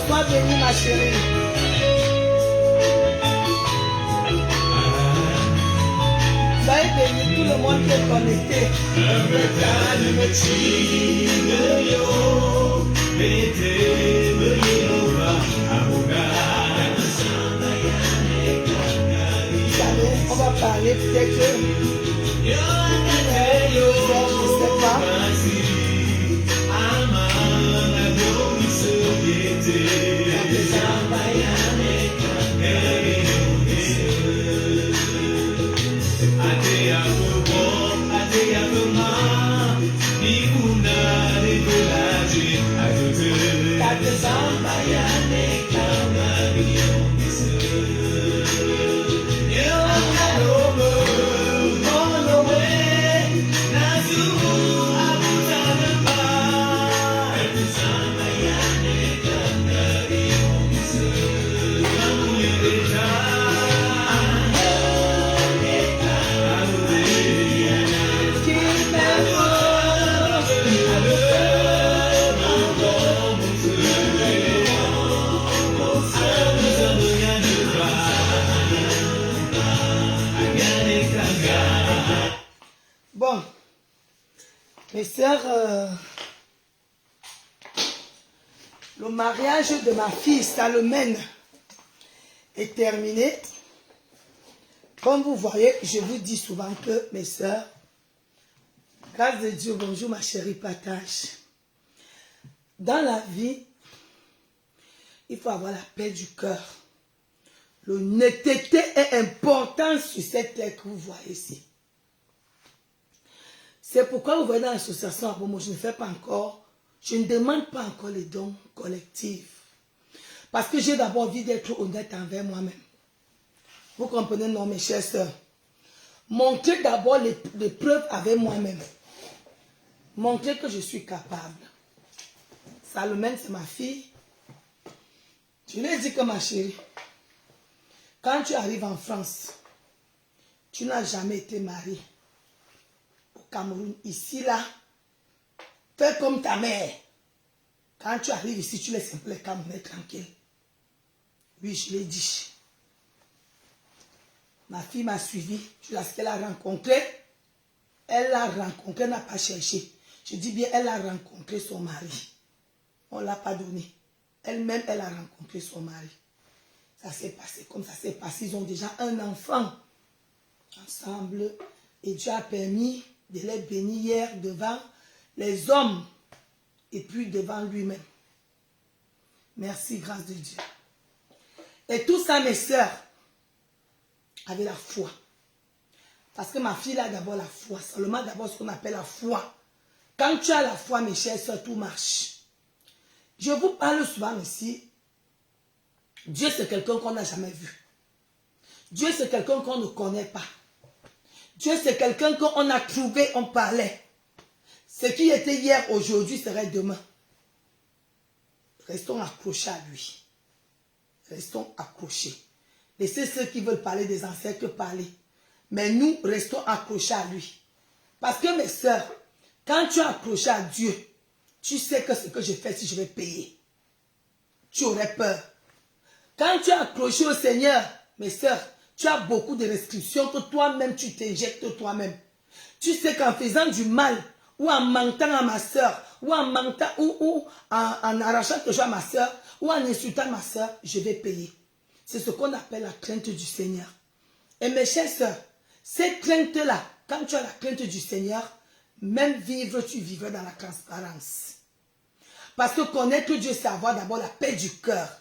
Sois bénie, ma chérie. Soyez bénis, tout le monde qui est connecté. On va parler peut-être que je ne sais pas. Bon, mes sœurs, le mariage de ma fille Salomène est terminé. Comme vous voyez, je vous dis souvent que mes sœurs, grâce de Dieu, bonjour ma chérie, partage. Dans la vie, il faut avoir la paix du cœur. L'honnêteté est importante sur cette terre que vous voyez ici. C'est pourquoi vous voyez dans l'association, moi je ne fais pas encore, je ne demande pas encore les dons collectifs. Parce que j'ai d'abord envie d'être honnête envers moi-même. Vous comprenez, non, mes chères sœurs? Montrer d'abord les preuves avec moi-même. Montrer que je suis capable. Salomène, c'est ma fille. Je lui ai dit que ma chérie, Quand tu arrives en France, tu n'as jamais été marié. Au Cameroun, ici, là, fais comme ta mère. Quand tu arrives ici, tu laisses un peu les Camerounais tranquilles. Oui, je l'ai dit. Ma fille m'a suivi. Tu l'as ce qu'elle a rencontré. Elle l'a rencontré, elle n'a pas cherché. Je dis bien, elle a rencontré son mari. On ne l'a pas donné. Elle-même, elle a rencontré son mari. Ça s'est passé comme ça s'est passé. Ils ont déjà un enfant ensemble. Et Dieu a permis de les bénir hier devant les hommes et puis devant lui-même. Merci, grâce de Dieu. Et tout ça, mes sœurs, avaient la foi. Parce que ma fille a d'abord la foi. Seulement d'abord ce qu'on appelle la foi. Quand tu as la foi, mes chères sœurs, tout marche. Je vous parle souvent ici. Dieu, c'est quelqu'un qu'on n'a jamais vu. Dieu, c'est quelqu'un qu'on ne connaît pas. Dieu, c'est quelqu'un qu'on a trouvé, on parlait. Ce qui était hier, aujourd'hui, serait demain. Restons accrochés à lui. Restons accrochés. Laissez ceux qui veulent parler des ancêtres parler. Mais nous, restons accrochés à lui. Parce que mes sœurs, quand tu es accroché à Dieu, tu sais que ce que je fais, si je vais payer, tu aurais peur. Quand tu es accroché au Seigneur, mes sœurs, tu as beaucoup de restrictions que toi-même, tu t'injectes toi-même. Tu sais qu'en faisant du mal, ou en mentant à ma sœur, ou en mentant, ou en arrachant quelque chose à ma sœur, ou en insultant ma sœur, je vais payer. C'est ce qu'on appelle la crainte du Seigneur. Et mes chères sœurs, cette crainte-là, quand tu as la crainte du Seigneur, même vivre, tu vivras dans la transparence. Parce que connaître Dieu, c'est avoir d'abord la paix du cœur.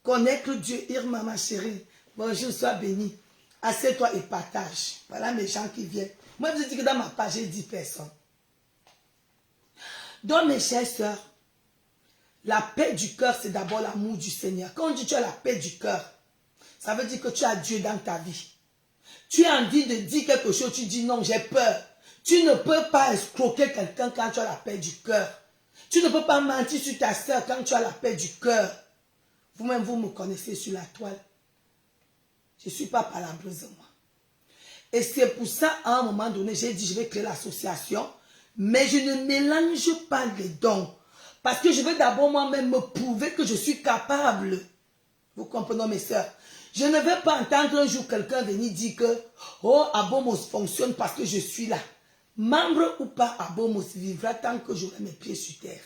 Connaître Dieu, Irma, ma chérie, bonjour, sois béni. Assieds-toi et partage. Voilà mes gens qui viennent. Moi, je dis que dans ma page, j'ai 10 personnes. Donc, mes chères sœurs, la paix du cœur, c'est d'abord l'amour du Seigneur. Quand on dit que tu as la paix du cœur, ça veut dire que tu as Dieu dans ta vie. Tu as envie de dire quelque chose, tu dis non, j'ai peur. Tu ne peux pas escroquer quelqu'un quand tu as la paix du cœur. Tu ne peux pas mentir sur ta sœur quand tu as la paix du cœur. Vous-même, vous me connaissez sur la toile. Je ne suis pas palabreuse, moi. Et c'est pour ça, à un moment donné, j'ai dit, je vais créer l'association, mais je ne mélange pas les dons. Parce que je veux d'abord moi-même me prouver que je suis capable. Vous comprenez, mes sœurs? Je ne vais pas entendre un jour quelqu'un venir dire que oh, Abomos fonctionne parce que je suis là. Membre ou pas, Abomos vivra tant que j'aurai mes pieds sur terre.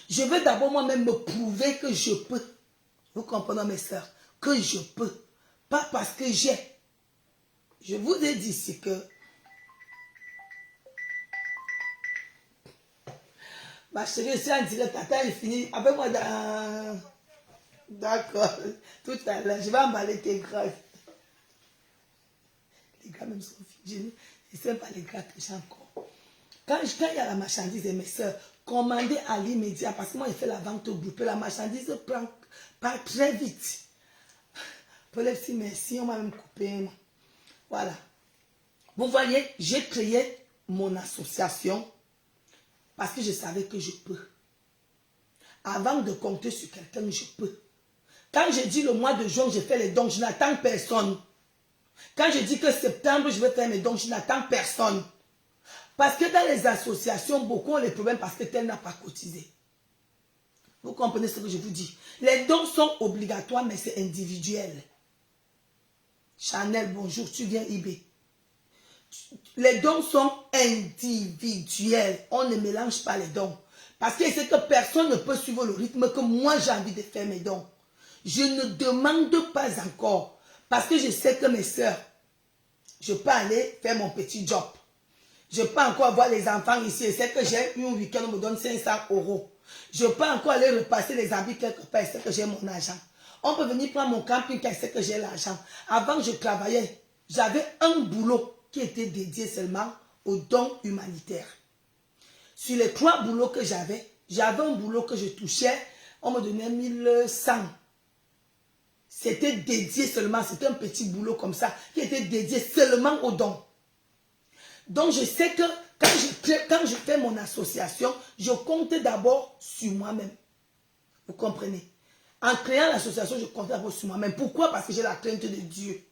Je veux d'abord moi-même me prouver que je peux. Vous comprenez, mes sœurs? Que je peux. Pas parce que j'ai. Je vous ai dit c'est que ma chérie, je suis en direct. Attends, il finit. Avec moi dans... D'accord. Tout à l'heure, je vais emballer tes graves. Les gars même sont figés. Je ne sais pas les gars que j'ai encore. Quand il y a la marchandise de mes soeurs, commandez à l'immédiat. Parce que moi, je fais la vente au groupe. La marchandise part très vite. Pour les petits merci, on m'a même coupé. Voilà. Vous voyez, j'ai créé mon association parce que je savais que je peux. Avant de compter sur quelqu'un, je peux. Quand je dis le mois de juin, je fais les dons, je n'attends personne. Quand je dis que septembre, je vais faire mes dons, je n'attends personne. Parce que dans les associations, beaucoup ont les problèmes parce que tel n'a pas cotisé. Vous comprenez ce que je vous dis? Les dons sont obligatoires, mais c'est individuel. Chanel, bonjour, tu viens eBay. Les dons sont individuels. On ne mélange pas les dons. Parce que c'est que personne ne peut suivre le rythme que moi j'ai envie de faire mes dons. Je ne demande pas encore. Parce que je sais que mes soeurs, je peux aller faire mon petit job. Je peux encore voir les enfants ici. Je sais que j'ai un week-end, on me donne 500 €. Je peux encore aller repasser les habits quelque part. Je sais que j'ai mon argent. On peut venir prendre mon camping, je sais que j'ai l'argent. Avant, je travaillais. J'avais un boulot qui était dédié seulement aux dons humanitaires. Sur les 3 boulots que j'avais un boulot que je touchais, on me donnait 1100. C'était dédié seulement, c'était un petit boulot comme ça, qui était dédié seulement aux dons. Donc je sais que quand je fais mon association, je compte d'abord sur moi-même. Vous comprenez? En créant l'association, je comptais d'abord sur moi-même. Pourquoi? Parce que j'ai la crainte de Dieu.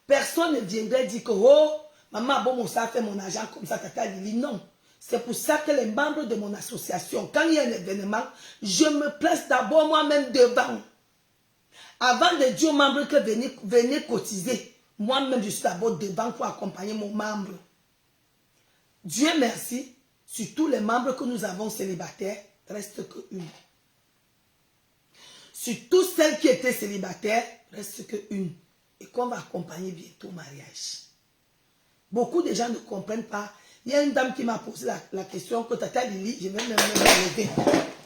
Personne ne viendrait dire que, oh, maman, bon, ça fait mon argent comme ça, tata Lili. Non. C'est pour ça que les membres de mon association, quand il y a un événement, je me place d'abord moi-même devant. Avant de dire aux membres que venez cotiser, moi-même, je suis d'abord devant pour accompagner mon membre. Dieu merci, sur tous les membres que nous avons célibataires, reste qu'une. Sur toutes celles qui étaient célibataires, reste qu'une. Et qu'on va accompagner bientôt au mariage. Beaucoup de gens ne comprennent pas. Il y a une dame qui m'a posé la question que Tata Lili, je vais même lever.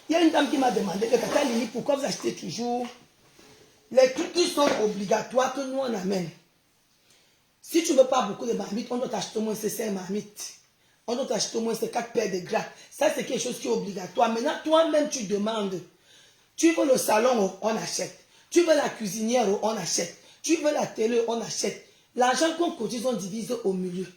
Il y a une dame qui m'a demandé que Tata Lili, pourquoi vous achetez toujours les trucs qui sont obligatoires que nous on amène. Si tu ne veux pas beaucoup de marmites, on doit t'acheter au moins ces 5 marmites. On doit t'acheter au moins ces 4 paires de gras. Ça, c'est quelque chose qui est obligatoire. Maintenant, toi-même, tu demandes. Tu veux le salon, on achète. Tu veux la cuisinière, on achète. Tu veux la télé, on achète. L'argent qu'on cotise, on divise au milieu.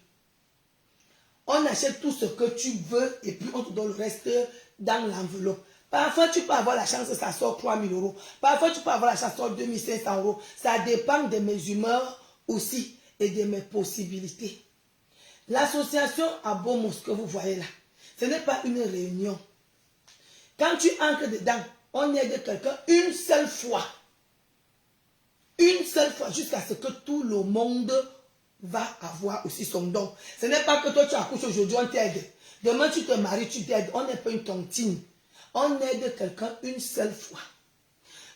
On achète tout ce que tu veux et puis on te donne le reste dans l'enveloppe. Parfois, tu peux avoir la chance que ça sort 3 000 euros. Parfois, tu peux avoir la chance que ça sort 2 500 euros. Ça dépend de mes humeurs aussi et de mes possibilités. L'association à Bomos que vous voyez là, ce n'est pas une réunion. Quand tu entres dedans, on aide quelqu'un une seule fois. Une seule fois, jusqu'à ce que tout le monde va avoir aussi son don. Ce n'est pas que toi tu accouches aujourd'hui, on t'aide. Demain tu te maries, tu t'aides. On n'est pas une tontine. On aide quelqu'un une seule fois.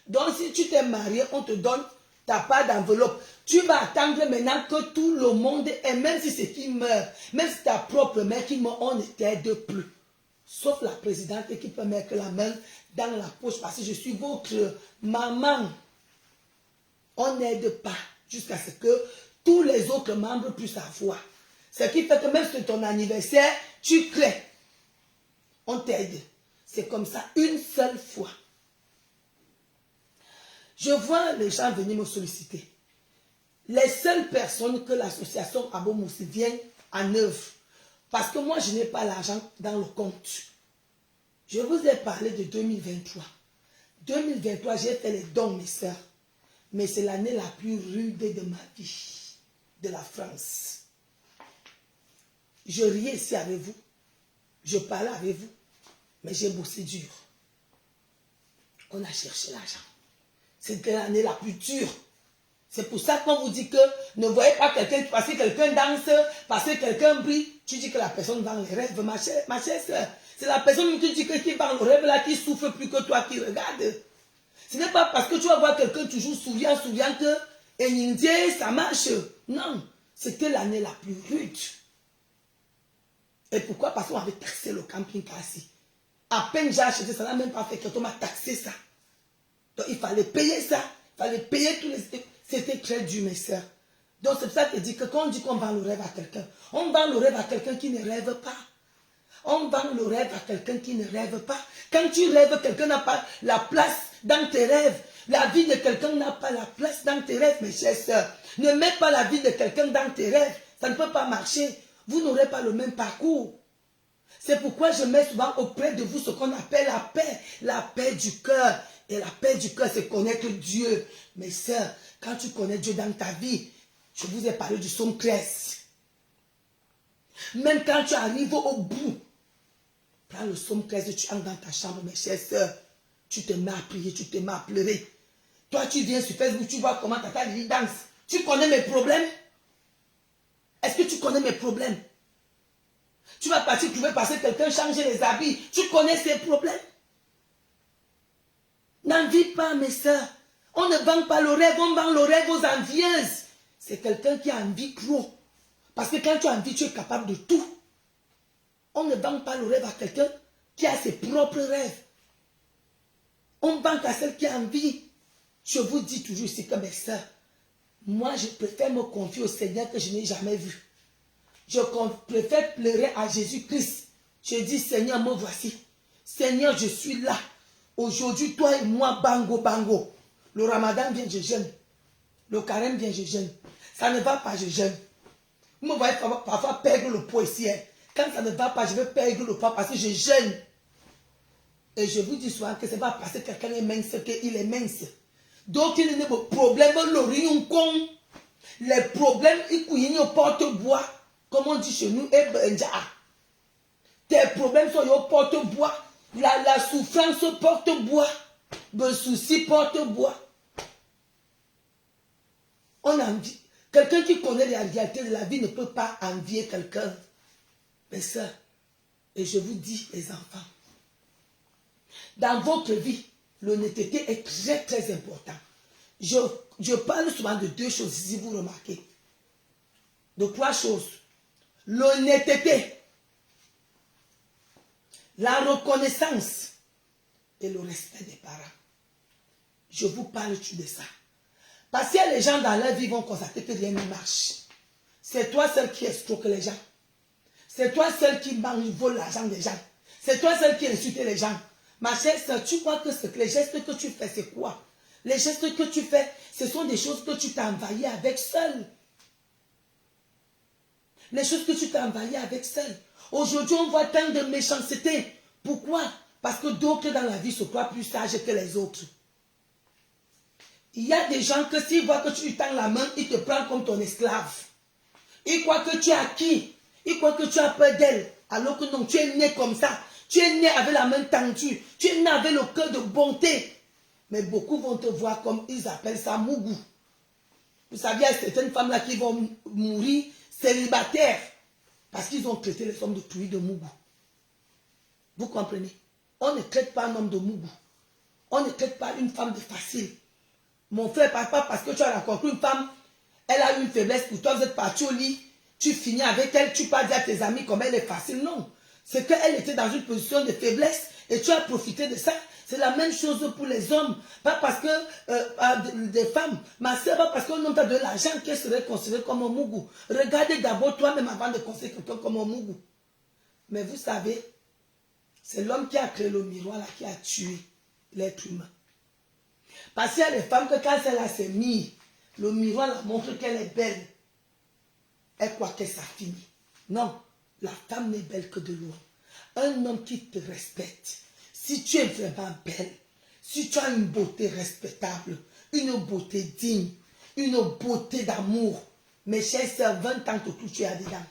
Donc si tu t'es marié, on te donne ta part d'enveloppe. Tu vas attendre maintenant que tout le monde ait, même si c'est qui meurt, même si ta propre mère qui meurt, on ne t'aide plus. Sauf la présidente qui peut mettre la main dans la poche parce que je suis votre maman. On n'aide pas jusqu'à ce que tous les autres membres puissent avoir. Ce qui fait que même si c'est ton anniversaire, tu crées. On t'aide. C'est comme ça, une seule fois. Je vois les gens venir me solliciter. Les seules personnes que l'association Abo Moussi vient en œuvre. Parce que moi, je n'ai pas l'argent dans le compte. Je vous ai parlé de 2023. 2023, j'ai fait les dons, mes sœurs. Mais c'est l'année la plus rude de ma vie, de la France. Je riais ici avec vous. Je parlais avec vous. Mais j'ai bossé dur. On a cherché l'argent. C'était l'année la plus dure. C'est pour ça qu'on vous dit que ne voyez pas quelqu'un, parce que quelqu'un danse, parce que quelqu'un brille, tu dis que la personne vend les rêves, ma chère soeur. C'est la personne qui dit que qui vend le rêve là, qui souffre plus que toi qui regarde. Ce n'est pas parce que tu vas voir quelqu'un toujours souriant que et Indien, ça marche. Non, c'était l'année la plus rude. Et pourquoi? Parce qu'on avait taxé le camping-car ici. À peine j'ai acheté ça, n'a même pas fait qu'on m'a taxé ça. Donc il fallait payer ça. Il fallait payer tous les... C'était très dur, mes soeurs. Donc c'est pour ça que je dis que quand on dit qu'on vend le rêve à quelqu'un, on vend le rêve à quelqu'un qui ne rêve pas. On vend le rêve à quelqu'un qui ne rêve pas. Quand tu rêves, quelqu'un n'a pas la place dans tes rêves. La vie de quelqu'un n'a pas la place dans tes rêves, mes chères sœurs. Ne mets pas la vie de quelqu'un dans tes rêves. Ça ne peut pas marcher. Vous n'aurez pas le même parcours. C'est pourquoi je mets souvent auprès de vous ce qu'on appelle la paix. La paix du cœur. Et la paix du cœur, c'est connaître Dieu. Mes sœurs, quand tu connais Dieu dans ta vie, je vous ai parlé du psaume 13. Même quand tu arrives au bout, prends le psaume 13, tu entres dans ta chambre, mes chères sœurs. Tu te mets à prier, tu te mets à pleurer. Toi, tu viens sur Facebook, tu vois comment Tata Lili danse. Tu connais mes problèmes? Est-ce que tu connais mes problèmes? Tu vas partir, tu veux passer quelqu'un changer les habits. Tu connais ses problèmes? N'envie pas, mes sœurs. On ne vend pas le rêve, on vend le rêve aux envieuses. C'est quelqu'un qui a envie trop. Parce que quand tu as envie, tu es capable de tout. On ne vend pas le rêve à quelqu'un qui a ses propres rêves. On vend à celle qui a envie. Je vous dis toujours ici que mes sœurs, moi je préfère me confier au Seigneur que je n'ai jamais vu. Je préfère pleurer à Jésus-Christ. Je dis, Seigneur, me voici. Seigneur, je suis là. Aujourd'hui, toi et moi, bango, bango. Le ramadan vient, je jeûne. Le carême vient, je jeûne. Ça ne va pas, je jeûne. Vous me voyez parfois perdre le poids ici. Hein. Quand ça ne va pas, je vais perdre le poids parce que je jeûne. Et je vous dis souvent que ce n'est pas parce que quelqu'un est mince qu'il est mince. Donc il y a des problèmes, les problèmes, ils porte-bois, comme on dit chez nous, tes problèmes sont au porte-bois, la souffrance porte-bois, le souci porte-bois. On envie. Quelqu'un qui connaît la réalité de la vie ne peut pas envier quelqu'un. Mais ça, et je vous dis, les enfants, dans votre vie, l'honnêteté est très très important. Je parle souvent de deux choses, si vous remarquez. De trois choses. L'honnêteté, la reconnaissance et le respect des parents. Je vous parle de ça. Parce que les gens dans leur vie vont constater que rien ne marche. C'est toi seul qui escroque les gens. C'est toi seul qui vole l'argent des gens. C'est toi seul qui insulte les gens. Ma chère soeur, tu crois que les gestes que tu fais, c'est quoi? Les gestes que tu fais, ce sont des choses que tu t'as envahies avec seul. Les choses que tu t'as envahies avec seul. Aujourd'hui, on voit tant de méchanceté. Pourquoi? Parce que d'autres dans la vie se croient plus sages que les autres. Il y a des gens que s'ils voient que tu lui tends la main, ils te prennent comme ton esclave. Ils croient que tu es acquis. Ils croient que tu as peur d'elle. Alors que non, tu es né comme ça. Tu es né avec la main tendue. Tu es né avec le cœur de bonté. Mais beaucoup vont te voir comme ils appellent ça mougou. Vous savez, il y a certaines femmes là qui vont mourir célibataires. Parce qu'ils ont traité les hommes de truie de mougou. Vous comprenez? On ne traite pas un homme de mougou. On ne traite pas une femme de facile. Mon frère, papa, parce que tu as rencontré une femme, elle a eu une faiblesse pour toi, vous êtes parti au lit, tu finis avec elle, tu parles à tes amis comme elle est facile. Non. C'est qu'elle était dans une position de faiblesse et tu as profité de ça. C'est la même chose pour les hommes. Pas parce que des femmes, ma soeur, pas parce qu'on a de l'argent qu'elle serait considérée comme un mougou. Regardez d'abord toi-même avant de considérer quelqu'un comme un mougou. Mais vous savez, c'est l'homme qui a créé le miroir là, qui a tué l'être humain. Parce qu'il y a des femmes que quand elle s'est mise, le miroir la montre qu'elle est belle. Elle croit que ça finit. Non, la femme n'est belle que de loin. Un homme qui te respecte, si tu es vraiment belle, si tu as une beauté respectable, une beauté digne, une beauté d'amour, mes chers sœurs, 20 ans que tout tu as dedans.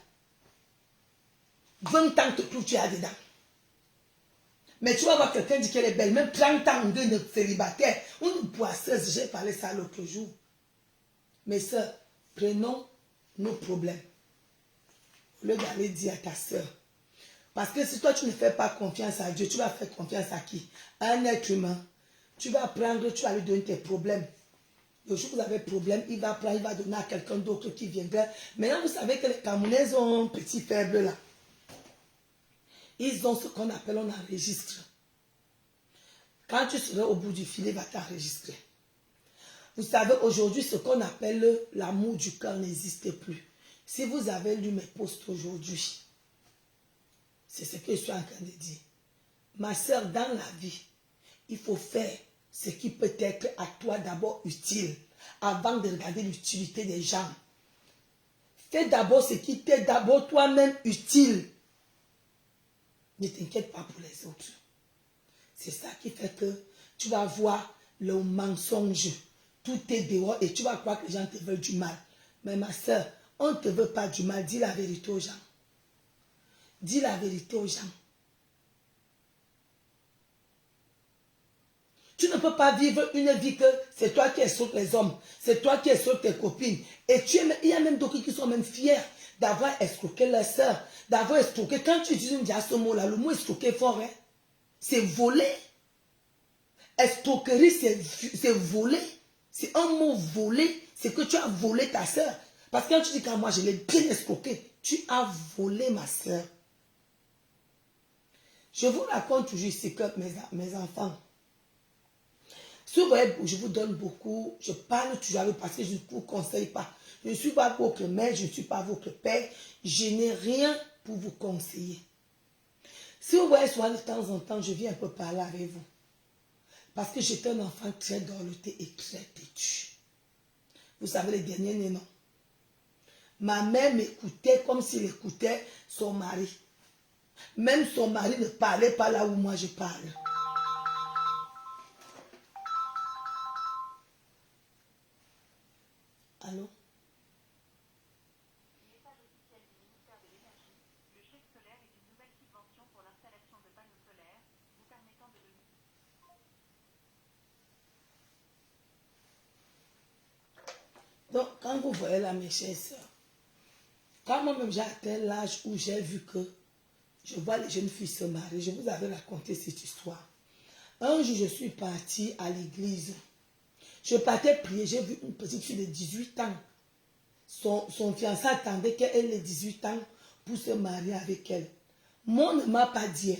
20 ans que tout tu as dedans. Mais tu vas voir quelqu'un dit qu'elle est belle, même 30 ans de célibataire, une boisseuse, j'ai parlé ça l'autre jour. Mes soeurs, prenons nos problèmes. Au lieu d'aller dire à ta soeur. Parce que si toi tu ne fais pas confiance à Dieu, tu vas faire confiance à qui? À un être humain. Tu vas prendre, tu vas lui donner tes problèmes. Le jour où vous avez problème, il va prendre, il va donner à quelqu'un d'autre qui viendra. Maintenant, vous savez que les Camerounais ont un petit faible là. Ils ont ce qu'on appelle, on enregistre. Quand tu seras au bout du filet, il va t'enregistrer. Vous savez, aujourd'hui, ce qu'on appelle l'amour du cœur n'existe plus. Si vous avez lu mes posts aujourd'hui, c'est ce que je suis en train de dire. Ma soeur, dans la vie, il faut faire ce qui peut être à toi d'abord utile, avant de regarder l'utilité des gens. Fais d'abord ce qui t'est d'abord toi-même utile. Ne t'inquiète pas pour les autres. C'est ça qui fait que tu vas voir le mensonge. Tout est dehors et tu vas croire que les gens te veulent du mal. Mais ma soeur, on ne te veut pas du mal. Dis la vérité aux gens. Dis la vérité aux gens. Tu ne peux pas vivre une vie que c'est toi qui es sur les hommes. C'est toi qui es sur tes copines. Et il y a même d'autres qui sont même fiers d'avoir escroqué leur soeur. D'avoir escroqué. Quand tu dis ce mot-là, le mot escroquer fort, hein, c'est voler. Escroquerie, c'est voler. C'est un mot volé. C'est que tu as volé ta soeur. Parce que quand tu dis que moi je l'ai bien escroqué, tu as volé ma soeur. Je vous raconte toujours ici que mes enfants, si vous voyez, je vous donne beaucoup, je parle toujours avec parce que je ne vous conseille pas. Je ne suis pas votre mère, je ne suis pas votre père, je n'ai rien pour vous conseiller. Si vous voyez souvent de temps en temps, je viens un peu parler avec vous. Parce que j'étais un enfant très dorloté et très têtu. Vous savez les derniers nés, non? Ma mère m'écoutait comme s'il écoutait son mari. Même son mari ne parlait pas là où moi je parle. Donc, quand vous voyez là, mes chères sœurs, quand moi-même j'ai atteint l'âge où j'ai vu que je vois les jeunes filles se marier, je vous avais raconté cette histoire. Un jour, je suis partie à l'église. Je partais prier, j'ai vu une petite fille de 18 ans. Son fiancé attendait qu'elle ait 18 ans pour se marier avec elle. Moi, on ne m'a pas dit.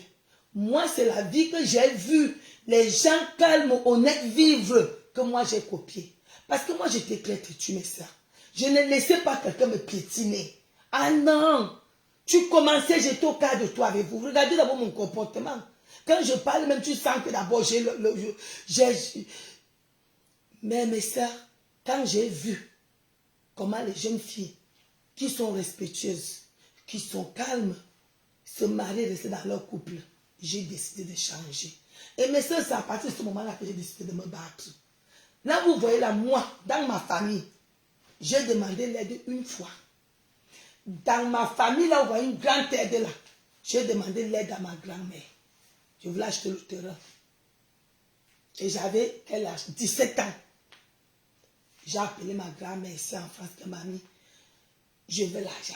Moi, c'est la vie que j'ai vue. Les gens calmes, honnêtes vivre que moi, j'ai copié. Parce que moi, j'étais très têtue, mes soeurs. Je ne laissais pas quelqu'un me piétiner. Ah non! Tu commençais, j'étais au cas de toi avec vous. Regardez d'abord mon comportement. Quand je parle, même tu sens que d'abord Mais mes soeurs, quand j'ai vu comment les jeunes filles qui sont respectueuses, qui sont calmes, se marier, rester dans leur couple, j'ai décidé de changer. Et mes soeurs, c'est à partir de ce moment-là que j'ai décidé de me battre. Là, vous voyez là, moi, dans ma famille, j'ai demandé l'aide une fois. Dans ma famille, là, vous voyez une grande aide là. J'ai demandé l'aide à ma grand-mère. Je voulais acheter le terrain. Et j'avais, quel âge? 17 ans. J'ai appelé ma grand-mère ici en France, que mamie, je veux l'argent.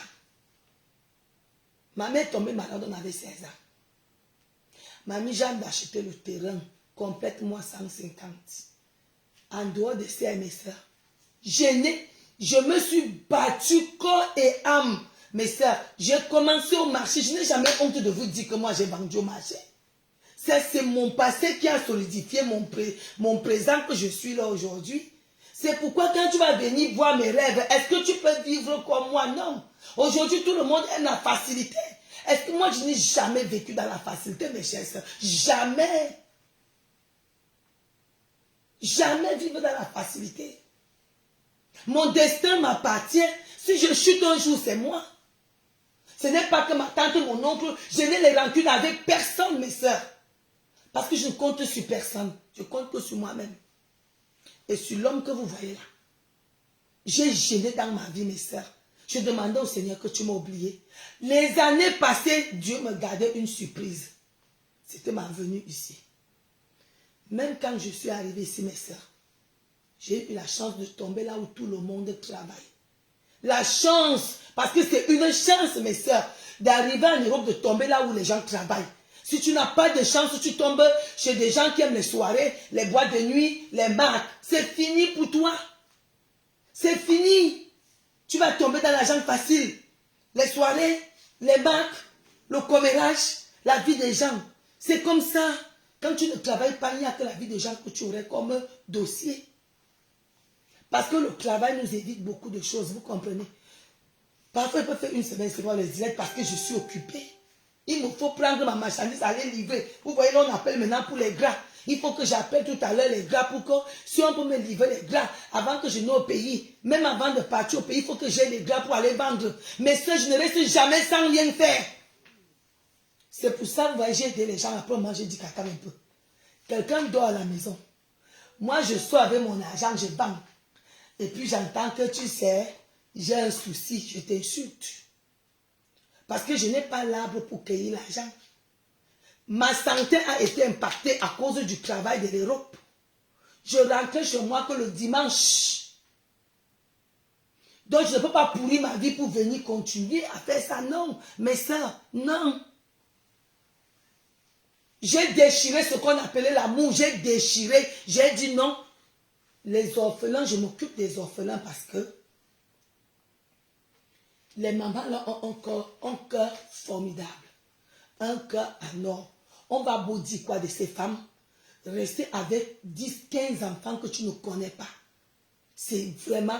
Ma mère est tombée malade, on avait 16 ans. Mamie, j'ai acheté le terrain, complète-moi 150. En dehors de ça, mes soeurs, je me suis battue corps et âme. Mes soeurs, j'ai commencé au marché. Je n'ai jamais honte de vous dire que moi j'ai vendu au marché. C'est mon passé qui a solidifié mon présent que je suis là aujourd'hui. C'est pourquoi quand tu vas venir voir mes rêves, est-ce que tu peux vivre comme moi? Non. Aujourd'hui, tout le monde aime la facilité. Est-ce que moi, je n'ai jamais vécu dans la facilité, mes chers sœurs? Jamais. Jamais vivre dans la facilité. Mon destin m'appartient. Si je chute un jour, c'est moi. Ce n'est pas que ma tante, mon oncle, je n'ai les rancunes avec personne, mes sœurs. Parce que je ne compte sur personne. Je compte que sur moi-même. Et sur l'homme que vous voyez là. J'ai gêné dans ma vie, mes sœurs. Je demandais au Seigneur que tu m'as oublié. Les années passées, Dieu me gardait une surprise. C'était ma venue ici. Même quand je suis arrivée ici, mes sœurs, j'ai eu la chance de tomber là où tout le monde travaille. La chance, parce que c'est une chance, mes sœurs, d'arriver en Europe, de tomber là où les gens travaillent. Si tu n'as pas de chance, tu tombes chez des gens qui aiment les soirées, les boîtes de nuit, les marques. C'est fini pour toi. C'est fini. Tu vas tomber dans l'argent facile. Les soirées, les marques, le commérage, la vie des gens. C'est comme ça. Quand tu ne travailles pas, il n'y a que la vie des gens que tu aurais comme dossier. Parce que le travail nous évite beaucoup de choses, vous comprenez. Parfois, il peut faire une semaine, c'est moi les directs parce que je suis occupé. Il me faut prendre ma marchandise, aller livrer. Vous voyez, là, on appelle maintenant pour les gras. Il faut que j'appelle tout à l'heure les gras pour que, si on peut me livrer les gras avant que je n'aie au pays, même avant de partir au pays, il faut que j'ai les gras pour aller vendre. Mais ça, je ne reste jamais sans rien faire. C'est pour ça que vous voyez, j'ai aidé les gens. Après, moi, j'ai dit qu'attends un peu. Quelqu'un dort à la maison. Moi, je sors avec mon argent, je vends. Et puis, j'entends que tu sais, j'ai un souci, je t'insulte. Parce que je n'ai pas l'arbre pour cueillir l'argent. Ma santé a été impactée à cause du travail de l'Europe. Je rentrais chez moi que le dimanche. Donc, je ne peux pas pourrir ma vie pour venir continuer à faire ça. Non, mes soeurs, non. J'ai déchiré ce qu'on appelait l'amour. J'ai déchiré. J'ai dit non. Les orphelins, je m'occupe des orphelins parce que les mamans là ont un cœur formidable. Un cœur en or. On va vous dire quoi de ces femmes? Rester avec 10, 15 enfants que tu ne connais pas. C'est vraiment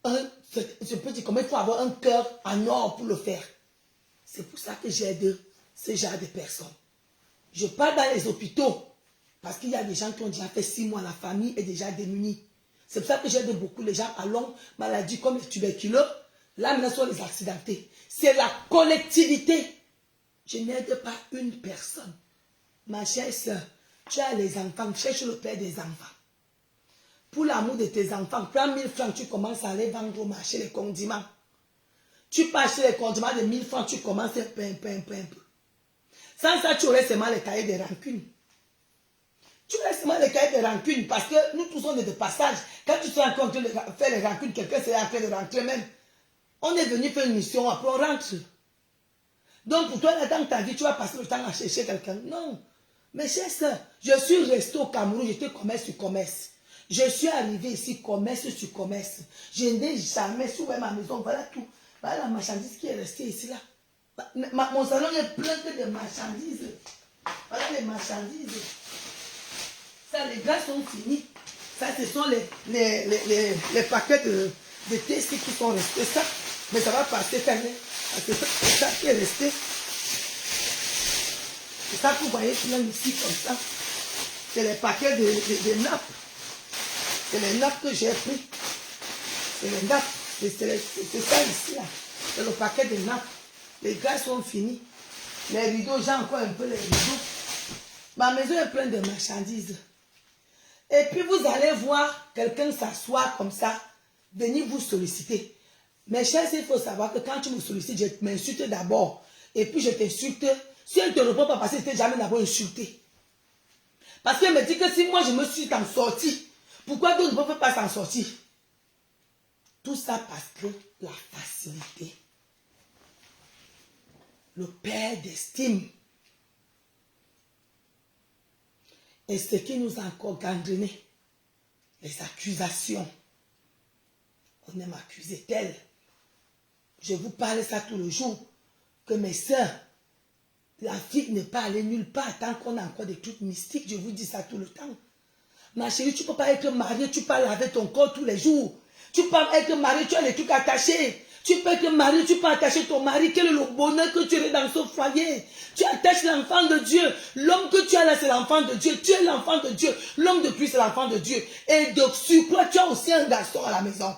je peux dire comment il faut avoir un cœur en or pour le faire. C'est pour ça que j'aide ce genre de personnes. Je parle dans les hôpitaux parce qu'il y a des gens qui ont déjà fait 6 mois, la famille est déjà démunie. C'est pour ça que j'aide beaucoup les gens à longue maladie comme les tuberculeux. Là, maintenant, sont les accidentés. C'est la collectivité. Je n'aide pas une personne. Ma chère soeur, tu as les enfants, cherche le père des enfants. Pour l'amour de tes enfants, prends 1000 francs, tu commences à aller vendre au marché les condiments. Tu peux acheter les condiments de 1000 francs, tu commences un peu. Sans ça, tu aurais seulement les cahiers de rancune. Tu laisses seulement les cahiers de rancune parce que nous tous on est de passage. Quand tu te rends compte de faire les rancunes, quelqu'un s'est en train de rentrer même. On est venu faire une mission, après on rentre. Donc pour toi, là, dans ta vie, tu vas passer le temps à chercher quelqu'un. Non. Mes chers soeurs, je suis resté au Cameroun, j'étais commerce sur commerce. Je suis arrivé ici, commerce sur commerce. Je n'ai jamais su ma maison, voilà tout. Voilà la marchandise qui est restée ici là. Mon salon est plein de marchandises. Voilà les marchandises. Ça, les gars sont finis. Ça, ce sont les paquets de thé qui sont restés. Ça, mais ça va passer quand même. C'est ça qui est resté. C'est ça que vous voyez ici comme ça. C'est les paquets de nappes. C'est les nappes que j'ai pris. C'est les nappes. C'est ça ici là. C'est le paquet de nappes. Les gars sont finis. Les rideaux, j'ai encore un peu les rideaux. Ma maison est pleine de marchandises. Et puis vous allez voir quelqu'un s'asseoir comme ça, venir vous solliciter. Mais chers, il faut savoir que quand tu me sollicites, je m'insulte d'abord. Et puis je t'insulte. Si elle ne te répond pas parce que je t'ai jamais d'abord insulté. Parce qu'elle me dit que si moi je me suis en sortie, pourquoi d'autres ne peuvent pas s'en sortir? Tout ça parce que la facilité. Le père d'estime. Et ce qui nous a encore gangréné, les accusations. On aime accuser tel. Je vous parle ça tout le jour. Que mes soeurs, la fille n'est pas allée nulle part tant qu'on a encore des trucs mystiques. Je vous dis ça tout le temps. Ma chérie, tu ne peux pas être mariée, tu parles avec ton corps tous les jours. Tu peux être mariée, tu as les trucs attachés. Tu peux être marié, tu peux attacher ton mari. Quel est le bonheur que tu es dans ce foyer? Tu attaches l'enfant de Dieu. L'homme que tu as là, c'est l'enfant de Dieu. Tu es l'enfant de Dieu. L'homme de plus, c'est l'enfant de Dieu. Et donc, sur toi, tu as aussi un garçon à la maison.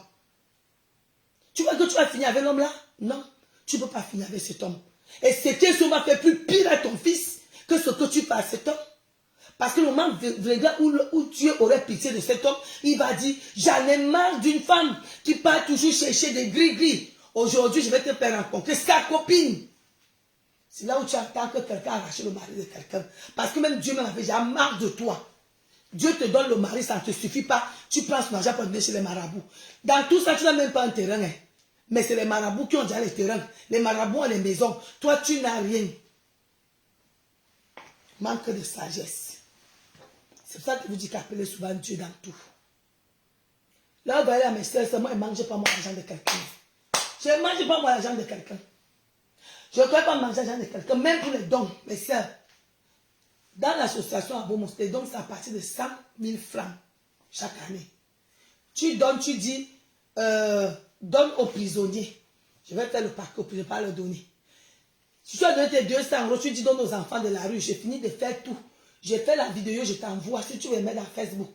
Tu vois que tu vas finir avec l'homme là? Non, tu ne peux pas finir avec cet homme. Et ce qui va faire plus pire à ton fils que ce que tu fais à cet homme. Parce que le moment où Dieu aurait pitié de cet homme, il va dire, j'en ai marre d'une femme qui part toujours chercher des gris-gris. Aujourd'hui, je vais te faire rencontrer sa copine. C'est là où tu attends que quelqu'un arrache le mari de quelqu'un. Parce que même Dieu m'avait dit, j'ai marre de toi. Dieu te donne le mari, ça ne te suffit pas. Tu prends son argent pour donner chez les marabouts. Dans tout ça, tu n'as même pas un terrain. Hein. Mais c'est les marabouts qui ont déjà les terrains. Les marabouts ont les maisons. Toi, tu n'as rien. Manque de sagesse. C'est pour ça que je vous dis qu'appelez souvent Dieu dans tout. Là, vous voyez à mes soeurs, moi, je ne mange pas mon argent de quelqu'un. Je ne mange pas mon argent de quelqu'un. Je ne peux pas manger l'argent de quelqu'un, même pour les dons, mes soeurs. Dans l'association à Beaumont, les dons, c'est à partir de 100 000 francs chaque année. Tu donnes, tu dis, donne aux prisonniers. Je vais faire le parcours, je ne vais pas le donner. Si tu as donné tes 200 €, tu dis donne aux enfants de la rue. J'ai fini de faire tout. J'ai fait la vidéo, je t'envoie. Si tu veux mettre dans Facebook.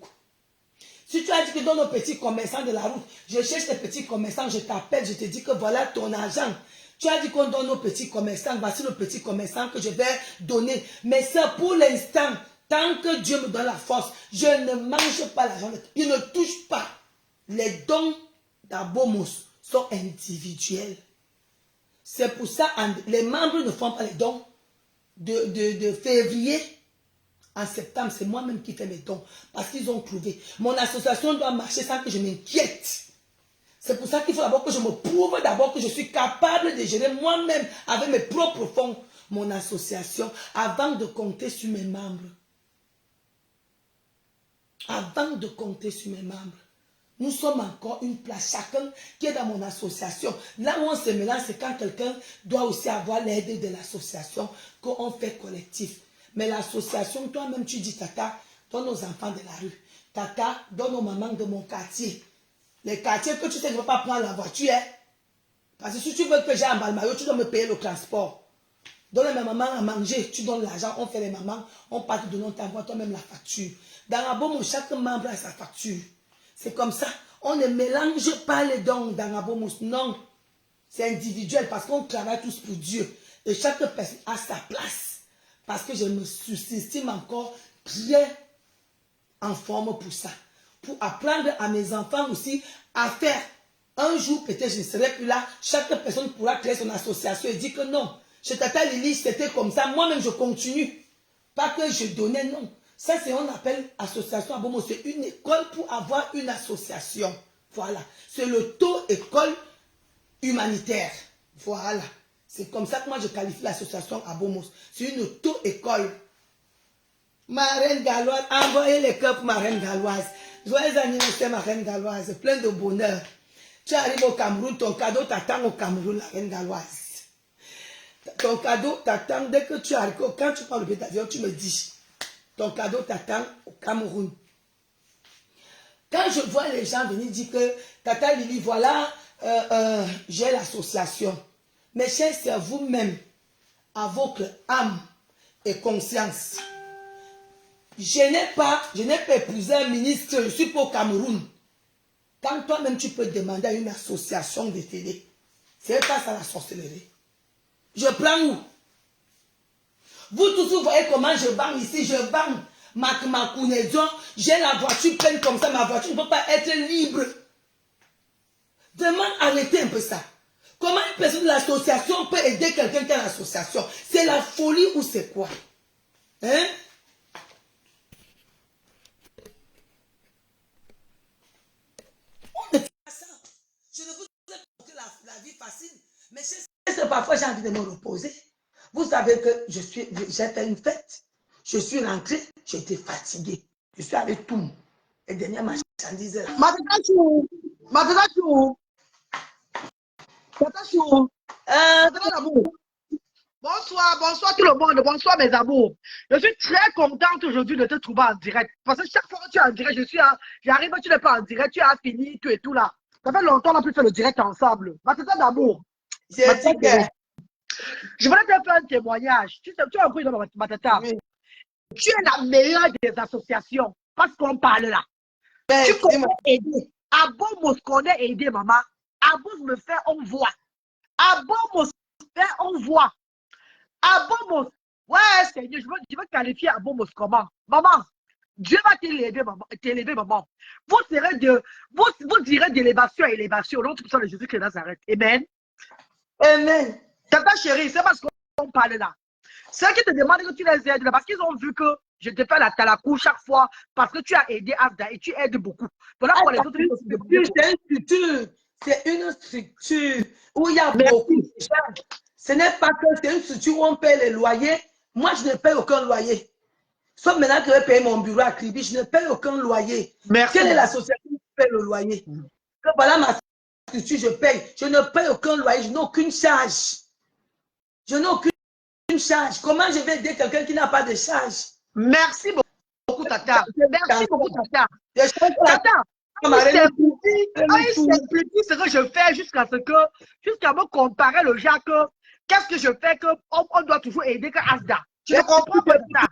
Si tu as dit que donne aux petits commerçants de la route, je cherche les petits commerçants, je t'appelle, je te dis que voilà ton argent. Tu as dit qu'on donne aux petits commerçants, voici le petit commerçant que je vais donner. Mais ça, pour l'instant, tant que Dieu me donne la force, je ne mange pas l'argent. Il ne touche pas. Les dons d'Abomos sont individuels. C'est pour ça, les membres ne font pas les dons de février. En septembre, c'est moi-même qui fais mes dons. Parce qu'ils ont trouvé. Mon association doit marcher sans que je m'inquiète. C'est pour ça qu'il faut d'abord que je me prouve d'abord que je suis capable de gérer moi-même avec mes propres fonds mon association avant de compter sur mes membres. Avant de compter sur mes membres. Nous sommes encore une place, chacun qui est dans mon association. Là où on se mélange, c'est quand quelqu'un doit aussi avoir l'aide de l'association qu'on fait collectif. Mais l'association, toi-même, tu dis, Tata, donne aux enfants de la rue. Tata, donne aux mamans de mon quartier. Les quartiers que tu sais, je ne veux pas prendre la voiture. Hein? Parce que si tu veux que j'aille en Balmayo, tu dois me payer le transport. Donne à mes mamans à manger, tu donnes l'argent, on fait les mamans, on part de notre t'envoie toi-même la facture. Dans la bombe, chaque membre a sa facture. C'est comme ça. On ne mélange pas les dons dans la bombe. Non. C'est individuel parce qu'on travaille tous pour Dieu. Et chaque personne a sa place. Parce que je me sous-estime encore très en forme pour ça. Pour apprendre à mes enfants aussi à faire. Un jour, peut-être je ne serai plus là. Chaque personne pourra créer son association et dire que non. Chez Tata Lily, c'était comme ça. Moi-même, je continue. Pas que je donnais, non. Ça, c'est on appelle association à Bomo. C'est une école pour avoir une association. Voilà. C'est le taux école humanitaire. Voilà. C'est comme ça que moi je qualifie l'association à Bomos. C'est une auto-école. Ma reine galloise, envoyez les cœurs pour ma reine galloise. Joyeux anniversaire, ma reine galloise. Plein de bonheur. Tu arrives au Cameroun, ton cadeau t'attend au Cameroun, la reine galloise. Ton cadeau t'attend dès que tu arrives. Quand tu prends le billet d'avion, tu me dis. Ton cadeau t'attend au Cameroun. Quand je vois les gens venir dire que Tata Lili, voilà, j'ai l'association. Mes chers, c'est à vous-même, à votre âme et conscience. Je n'ai pas épousé un ministre, je suis pas au Cameroun. Quand toi-même tu peux demander à une association de t'aider, c'est pas ça la sorcellerie. Je prends où? Vous tous, vous voyez comment je bang ici, je bang ma combinaison, j'ai la voiture pleine comme ça, ma voiture ne peut pas être libre. Demande, arrêtez un peu ça. Comment une personne de l'association peut aider quelqu'un qui a l'association? C'est la folie ou c'est quoi? Hein? On ne fait pas ça. Je ne vous ai pas montré la vie facile, mais parfois j'ai envie de me reposer. Vous savez que j'ai fait une fête. Je suis rentrée, j'étais fatiguée. Je suis allée tout. Et dernière marchandise là. Matatachou. Bonsoir tout le monde, bonsoir mes amours. Je suis très contente aujourd'hui de te trouver en direct. Parce que chaque fois que tu es en direct, j'arrive, tu n'es pas en direct, tu as fini, tout et tout là. Ça fait longtemps qu'on a pu faire le direct ensemble. Ma tata d'amour. Je voulais te faire un témoignage. Tu as compris, ma tata. Oui. Tu es la meilleure des associations. Parce qu'on parle là. Ben, tu connais aider. Abomos connaît aider, maman. Abomos me fait, on voit. Abomos fait, on voit. Abomos. Ouais, Seigneur, je veux qualifier Abomos comment? Maman, Dieu va t'élever, maman. Vous direz d'élévation à élévation. L'autre personne de Jésus qui Nazareth. Amen. Amen. Tata chérie, c'est parce qu'on parle là. Ceux qui te demandent que tu les aides là, parce qu'ils ont vu que je te fais la talakou chaque fois, parce que tu as aidé Afda et tu aides beaucoup. Voilà pour les autres. C'est une structure où il y a beaucoup de gens. Ce n'est pas que c'est une structure où on paie les loyers. Moi, je ne paye aucun loyer. Sauf maintenant que je vais payer mon bureau à Kribi, je ne paye aucun loyer. Merci. Quelle est l'association qui paye le loyer? Voilà ma structure, je paye. Je ne paye aucun loyer, je n'ai aucune charge. Je n'ai aucune charge. Comment je vais aider quelqu'un qui n'a pas de charge? Merci beaucoup, Tata. Merci beaucoup, Tata. Tata, il simplifie ce que je fais jusqu'à me comparer le Jacques. Qu'est-ce que je fais qu'on doit toujours aider que Asda? Tu ne comprends pas ça.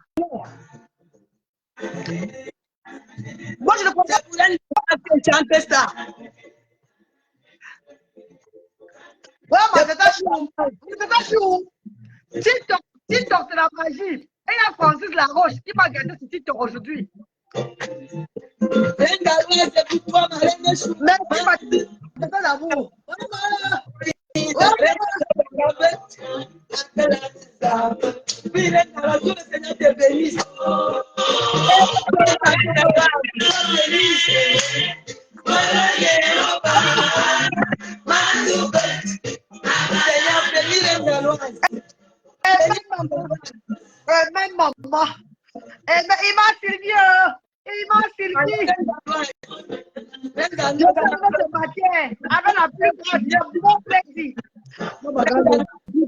Moi, je ne comprends pas ça. Ouais, ma tata chou. TikTok, c'est la magie. Et il y a Francis Laroche qui m'a gagné ce TikTok aujourd'hui. Merci, ma tata d'amour. Même maman. Il m'a suivi. Il m'a suivi. Avec la plus grande, bon plaisir.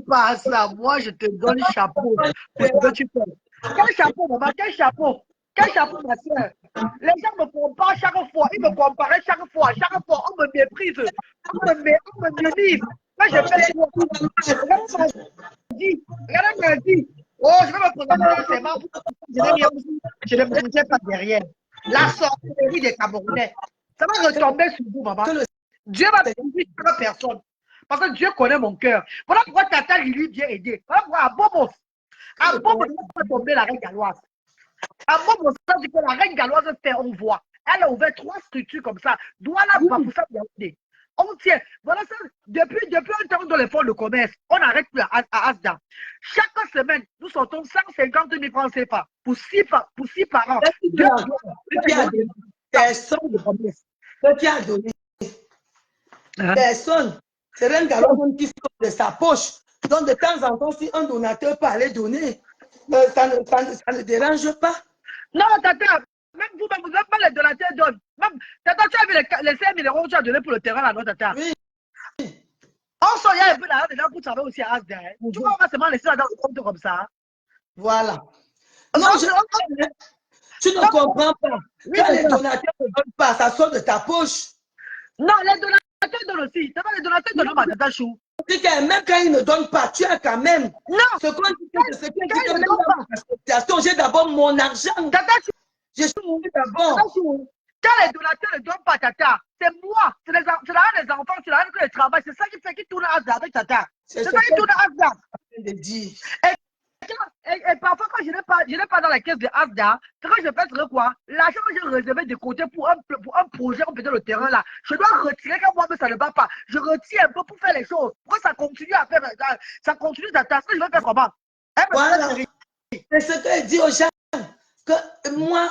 Pas ça. Moi, je te donne chapeau pour ce que tu fais. Quel chapeau, maman? Quel chapeau? Quel chapeau, ma soeur? Les gens me comparent chaque fois. Ils me comparaient chaque fois. Chaque fois, on me méprise. On me méprise. Moi, je fais quoi? Regarde m'a dit. Oh, je vais me présenter seulement. Je ne me disais pas derrière. La sorcellerie des Camerounais. Ça va retomber sur vous, maman. Dieu va bénir chaque personne. Parce que Dieu connaît mon cœur. Voilà pourquoi Tata Lili vient aider. Voilà pourquoi Abomos va tomber la reine galloise. Abomos, ça dit que la reine galloise fait, on voit. Elle a ouvert 3 structures comme ça. Douala, Bafoussa, Yaoundé. On tient. Voilà ça. Depuis un temps dans les fonds de commerce, on n'arrête plus à Asda. Chaque semaine, nous sortons 150 000 francs CFA pour 6 parents. Personne. C'est un galon qui sort de sa poche. Donc, de temps en temps, si un donateur peut aller donner, ça ne dérange pas. Non, tata, même vous-même, vous n'avez pas les donateurs donnent. Même, tata, tu as vu les 5 000 euros que tu as donné pour le terrain là, non, tata? Oui. On sort, il y a un peu là, dedans pour travailler aussi à Asda. Tu vois, on va seulement laisser ça dans le compte comme ça. Voilà. Non, tu ne comprends pas. Quand les donateurs ne donnent pas, ça sort de ta poche. Non, les donateurs donnent aussi. Les donateurs donnent ma tata chou. Même quand ils ne donnent pas, tu as quand même. Non. Ce qu'on dit, c'est que même dans mon association, j'ai d'abord mon argent. Tata chou. Je suis d'abord. Quand les donateurs ne donnent pas, tata, c'est moi. C'est les enfants, c'est la que le travail. C'est ça qui fait qu'ils tournent à Asda avec tata. C'est ça qui tourne à Asda. Et parfois, quand je n'ai pas dans la caisse de Asda, quand je fais quoi? L'argent que j'ai réservé de côté pour un projet, on peut dire le terrain là, je dois retirer quand moi-même ça ne va pas. Je retire un peu pour faire les choses. Pour que ça continue à faire, ça continue d'attaquer. Je vais faire comment? Voilà. C'est ce que je dis aux gens. Que moi,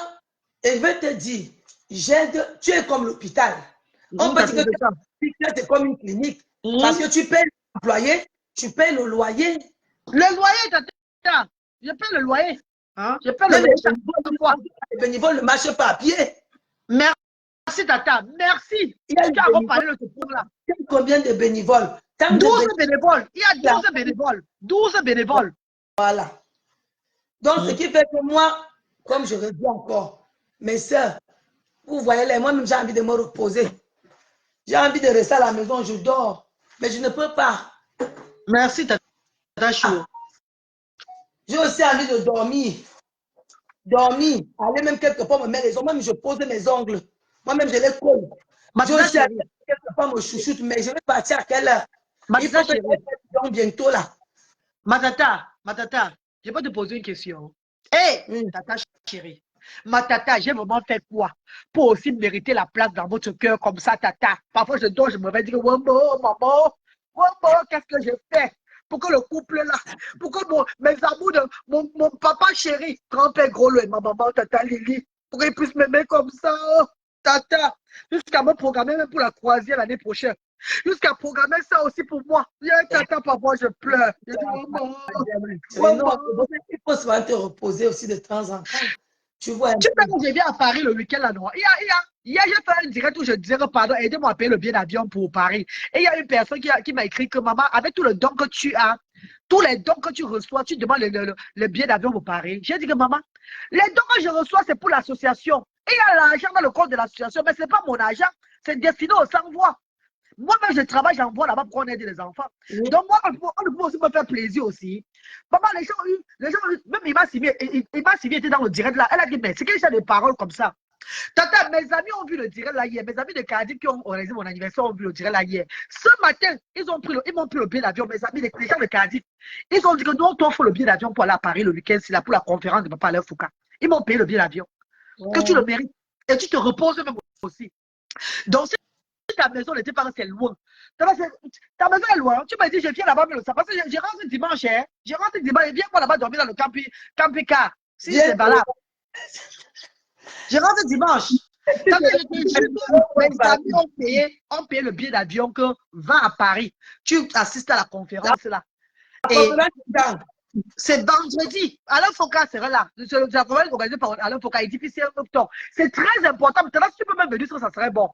je vais te dire, j'aide, tu es comme l'hôpital. On peut dire que l'hôpital, c'est comme une clinique. Parce que tu payes l'employé, tu payes le loyer. Le loyer, tata, je paye le loyer. Hein? Je paye le loyer chaque fois. Les bénévoles ne marchent pas à pied. Merci, tata. Merci. Il y a combien de bénévoles? 12 bénévoles. Il y a 12 bénévoles. 12 bénévoles. Voilà. Donc, ce qui fait que moi, comme je redis encore, mes soeurs, vous voyez, là, moi-même, j'ai envie de me reposer. J'ai envie de rester à la maison, je dors. Mais je ne peux pas. Merci, tata chou. J'ai aussi envie de dormir. Dormir. Aller même quelque part me mettre les ongles. Moi-même, je pose mes ongles. Moi-même, je les colle. J'ai aussi envie de quelque part me chouchoute. Mais je vais partir à quelle heure? Il faut que je dorme bientôt là. Ma tata, je vais te poser une question. Hé, tata chérie. Ma tata, j'ai vraiment fait quoi pour aussi mériter la place dans votre cœur comme ça, tata? Parfois, je dors, je me vais dire, Wambo, maman, Wambo, qu'est-ce que j'ai fait? Pour que le couple là, pour que mes amours de mon papa chéri, grand-père Grolo et ma maman, tata Lily, pour qu'ils puissent m'aimer comme ça, tata, jusqu'à me programmer même pour la croisière l'année prochaine. Jusqu'à programmer ça aussi pour moi. Tata, parfois, je pleure. Je dis, maman, il faut souvent te reposer aussi de temps en temps. Tu vois. Tu sais que je viens à Paris le week-end là, non? Hier, j'ai fait un direct où je disais, pardon, aidez-moi à payer le billet d'avion pour Paris. Et il y a une personne qui m'a écrit que maman, avec tous les dons que tu as, tous les dons que tu reçois, tu demandes le billet d'avion pour Paris. J'ai dit que maman, les dons que je reçois, c'est pour l'association. Et il y a l'argent dans le compte de l'association, mais ce n'est pas mon argent, c'est destiné aux sans-voix. Moi-même, je travaille, j'envoie là-bas pour qu'on aide les enfants. Oui. Donc, moi, on peut aussi me faire plaisir aussi. Maman, les gens, même Ima Simi était dans le direct là. Elle a dit, mais c'est quel genre de paroles comme ça? Tata, mes amis ont vu le direct là hier. Mes amis de Cardiff qui ont organisé mon anniversaire ont vu le direct là hier. Ce matin, ils m'ont pris le billet d'avion. Mes amis, les gens de Cardiff, ils ont dit que nous, on t'offre le billet d'avion pour aller à Paris le week-end, c'est là pour la conférence de Papa Alain Foucault. Ils m'ont payé le billet d'avion. Ouais. Que tu le mérites. Et tu te reposes même aussi. Donc, ta maison n'était pas assez loin. Ta maison est loin. Tu m'as dit, je viens là-bas, mais ça parce que je rentre dimanche. Hein. Je rentre dimanche et viens moi là-bas dormir dans le camping-car. Si c'est pas là. Je rentre dimanche. Mes amis ont payé le billet d'avion que va à Paris. Tu assistes à la conférence là. Et c'est vendredi. Alain Foucault sera là. C'est la conférence organisée par Alain Foucault. Il dit que c'est un octobre. C'est très important. Maintenant, si tu peux même venir, ça serait bon.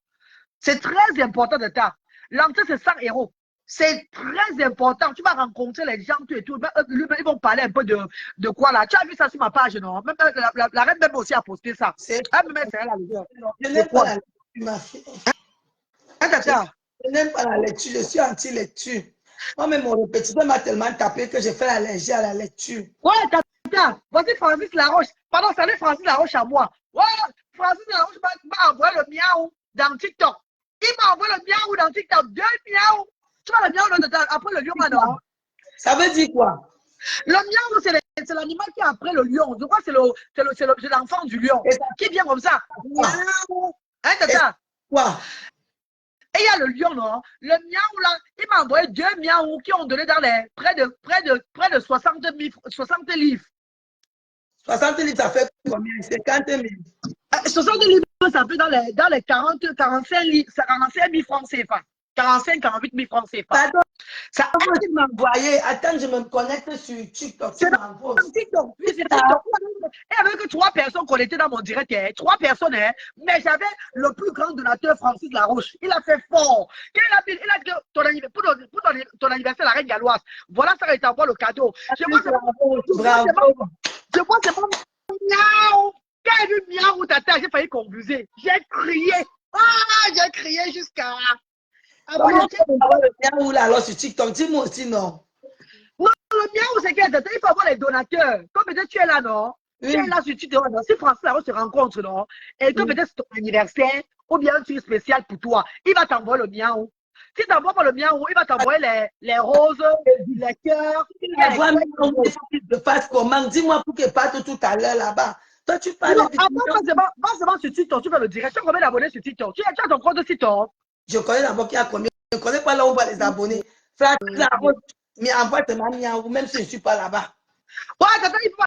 C'est très important de ta. L'entrée, c'est 100 €. C'est très important. Tu vas rencontrer les gens, tout et tout. Ils vont parler un peu de quoi là. Tu as vu ça sur ma page, non? Même la reine même aussi a posté ça. Je n'aime pas la lecture. Je n'aime pas la lecture. Je suis anti-lecture. Moi-même, mon répétiteur m'a tellement tapé que j'ai fait la légère à la lecture. Ouais, tata. Voici Francis Laroche. Pardon, salut Francis Laroche à moi. Ouais, Francis Laroche m'a envoyé le miaou dans TikTok. Il m'a envoyé le miaou dans TikTok. 2 miaou. Tu vois le miaou après le lion, non? Ça veut dire quoi? Le miaou, c'est l'animal qui est après le lion. Je crois que c'est l'enfant du lion qui vient comme ça. Miaou. Hein, tata? Quoi? Et il y a le lion, non? Le miaou là, il m'a envoyé 2 miaou qui ont donné dans les près de 60 livres. 60 litres, ça fait combien? 50 000. 60 livres, ça fait dans les 40, 45 000 francs CFA. 45, 48 000 francs CFA. Pardon, ça tu m'as envoyé. Attends, je me connecte sur TikTok. C'est dans TikTok. Oui, c'est TikTok. Il n'y avait que 3 personnes connectées dans mon direct. 3 personnes, hein. Mais j'avais le plus grand donateur, Francis Laroche. Il a fait fort. Il a dit que ton anniversaire, la reine galloise. Voilà, ça va t'envoyer le cadeau. Je vois, c'est mon miaou. Quand j'ai vu miaou, tata, j'ai failli confuser. J'ai crié. Ah, j'ai crié jusqu'à. Comment tu peux avoir le miaou là alors sur TikTok? Dis-moi aussi, non. Non, le miaou, c'est qu'il faut avoir les donateurs. Comme peut-être tu es là, non? Oui. Tu es là sur TikTok, non? Si François se rencontre, non? Et que peut-être c'est ton anniversaire, ou bien un truc spécial pour toi, il va t'envoyer le miaou. Si tu n'envoies pas le miaou, il va t'envoyer les roses, les cœurs. Il faut qu'il te fasse comment? Dis-moi pour qu'il parte tout à l'heure là-bas. Toi, tu parles de seulement sur TikTok, tu fais le direct. Tu as combien d'abonnés sur TikTok? Tu as ton compte de TikTok? Je connais d'abord qui a combien. Je ne connais pas là où on voit les abonnés. Frère, mais envoie tes miaou, même si je ne suis pas là-bas. Ouais, tata, il faut.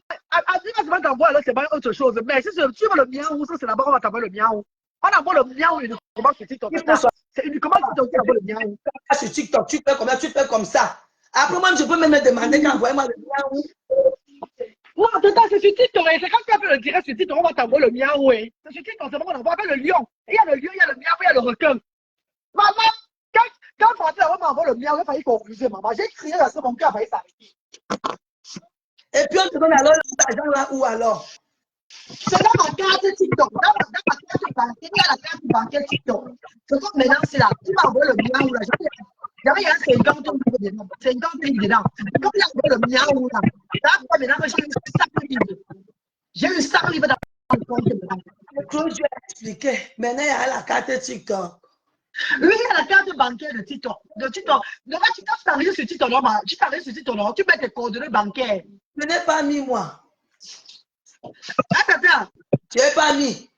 Dis-moi seulement t'envoies là, c'est pas autre chose. Mais si tu veux le miaou, ça c'est d'abord on va t'envoyer le miaou. On envoie le miaou uniquement sur TikTok. C'est uniquement sur TikTok qui envoie le miaou. Sur TikTok, tu fais combien? Tu fais comme ça. Après, moi, je peux même me demander qu'envoie-moi le miaou. Ouais, tata, c'est sur TikTok. C'est quand tu as fait le direct sur TikTok, on va t'envoyer le miaou. C'est sur TikTok, c'est bon, on envoie le lion. Il y a le lion, il y a le miaou, il y a le requin. Maman, quand François m'envoie le miaou, il a failli confuser, maman. J'ai crié là, mon cœur a failli s'arrêter. Et puis on te donne alors l'argent là où alors? C'est dans ma carte TikTok. Dans ma carte bancaire, il y a la carte bancaire TikTok. C'est comme maintenant, c'est là. Tu m'envoies le miaou là. J'avais 50 000 dedans. 50 000 dedans. Comme il a envoyé le miaou là. Là, maintenant, j'ai eu 5 livres. J'ai eu 5 livres dans le compte dedans. Claude, je vais expliquer. Maintenant, il y a la carte TikTok. Oui, il y a la carte bancaire de TikTok. Non, tu t'arrives sur TikTok, non, tu t'arrives sur TikTok, non, tu mets tes coordonnées bancaires. Je n'ai pas mis, moi. Attends. Je n'ai pas mis.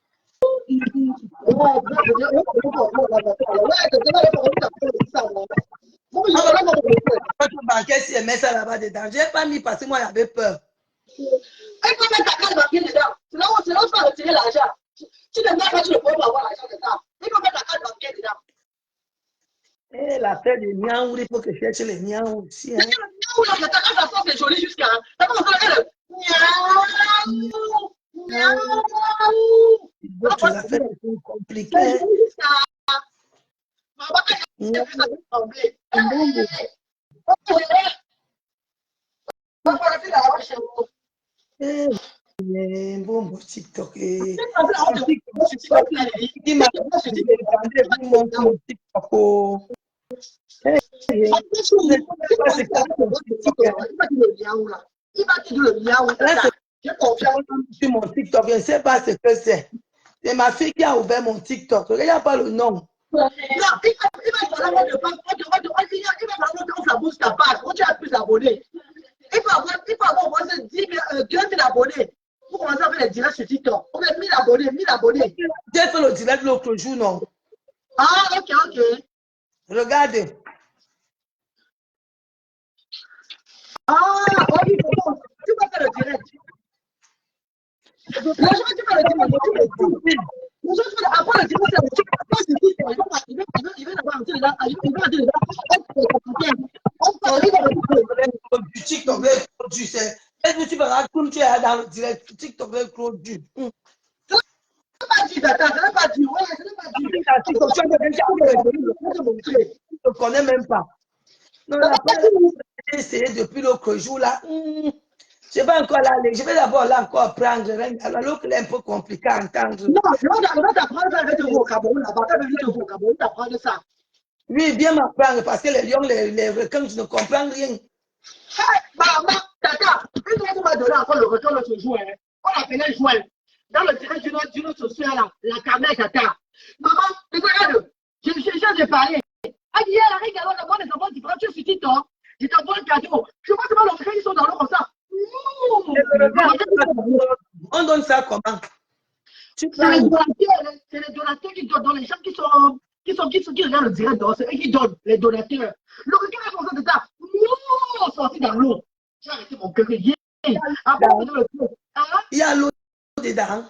Bancaire, si elle met ça là-bas dedans. Je n'ai pas mis parce que moi, j'avais peur. Elle peut mettre ta carte bancaire dedans. C'est là où tu vas retirer l'argent. Tu ne mets pas, tu ne peux pas avoir l'argent dedans. Il faut mettre ta carte bancaire dedans. Eh, l'affaire des miaou, il faut que je cherche les miaou aussi. Hein. Le miaou, là, ta façon, c'est joli jusqu'à. T'as pas besoin de le miaou. Miaou. D'autres affaires sont compliquées. Bon, TikTok. Qui m'a demandé mon TikTok. Il va te dire le miaou. J'ai confiance sur mon TikTok. Je ne sais pas ce que c'est. C'est ma fille qui a ouvert mon TikTok. Il n'y a pas le nom. Non, il va falloir ça booste ta page. Quand tu as plus d'abonnés. Il faut avoir au moins 2 000 abonnés pour commencer à faire les directs sur TikTok. On met 1000 abonnés, 1000 abonnés. J'ai fait le direct l'autre jour, non? Ah, ok. Regardez. Ah, oui, tu vas faire le direct. Les gens, tu fais le direct. Les gens, après le direct, il va avoir un direct. Il va dire, du TikTok, produit, c'est. Est-ce que tu verras comme tu es dans le direct, TikTok, le produit. Je ne ne connais même pas. Non, j'ai essayé depuis l'autre jour là. Je vais encore là aller. Je vais d'abord là encore prendre. Alors que c'est un peu compliqué à entendre. Non, on va t'apprendre avec le vocabulaire. Là-bas, tu as vu le vocabulaire, t'apprendre ça. Oui, bien m'apprendre parce que les lions, les requins, je ne comprends rien. Maman, tata, une fois qu'on m'a donné encore le requin l'autre jour, on l'appelait joint. Dans le direct d'une autre société là, la caméra tata. Maman, regarde, j'ai parlé. Elle dit, elle regarde, on a des enfants qui prennent sur TikTok. Je t'envoie un cadeau. Je vois que les requins, ils sont dans l'eau comme ça. On donne ça comment? C'est les donateurs qui donnent, les gens qui sont qui regardent le direct dans et qui donnent, les donateurs. Le requin est comme ça, c'est ça. Non, sorti dans l'eau. J'ai arrêté mon cœur. Après, on le truc. Il y a l'eau dedans.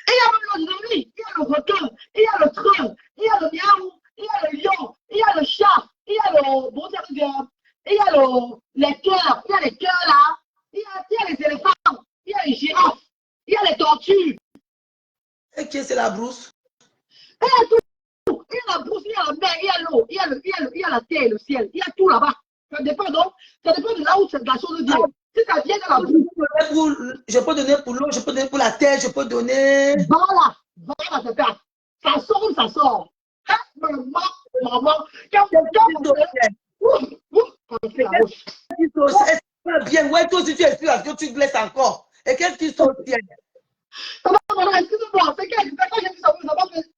Et il y a même l'eau dedans, oui. Il y a le requin, il y a le train, il y a le miaou, il y a le lion, il y a le chat, il y a le bon il y a les cœurs, il y a les cœurs là, il y a les éléphants, il y a les girafes, il y a les tortues. Et qui c'est la brousse? Il y a tout. Il y a la brousse, il y a la mer, il y a l'eau, il y a la terre, le ciel, il y a tout là-bas. Ça dépend donc, ça dépend de là où la chose vient. Si ça vient de la brousse. Je peux donner pour l'eau, je peux donner pour la terre, je peux donner. Voilà, c'est ça. Ça sort ou ça sort. Maman, quand bien, ouais, toi aussi tu es sûr, tu blesses encore. Et qu'est-ce qui saute bien? Excuse-moi, c'est quand j'ai vu ça,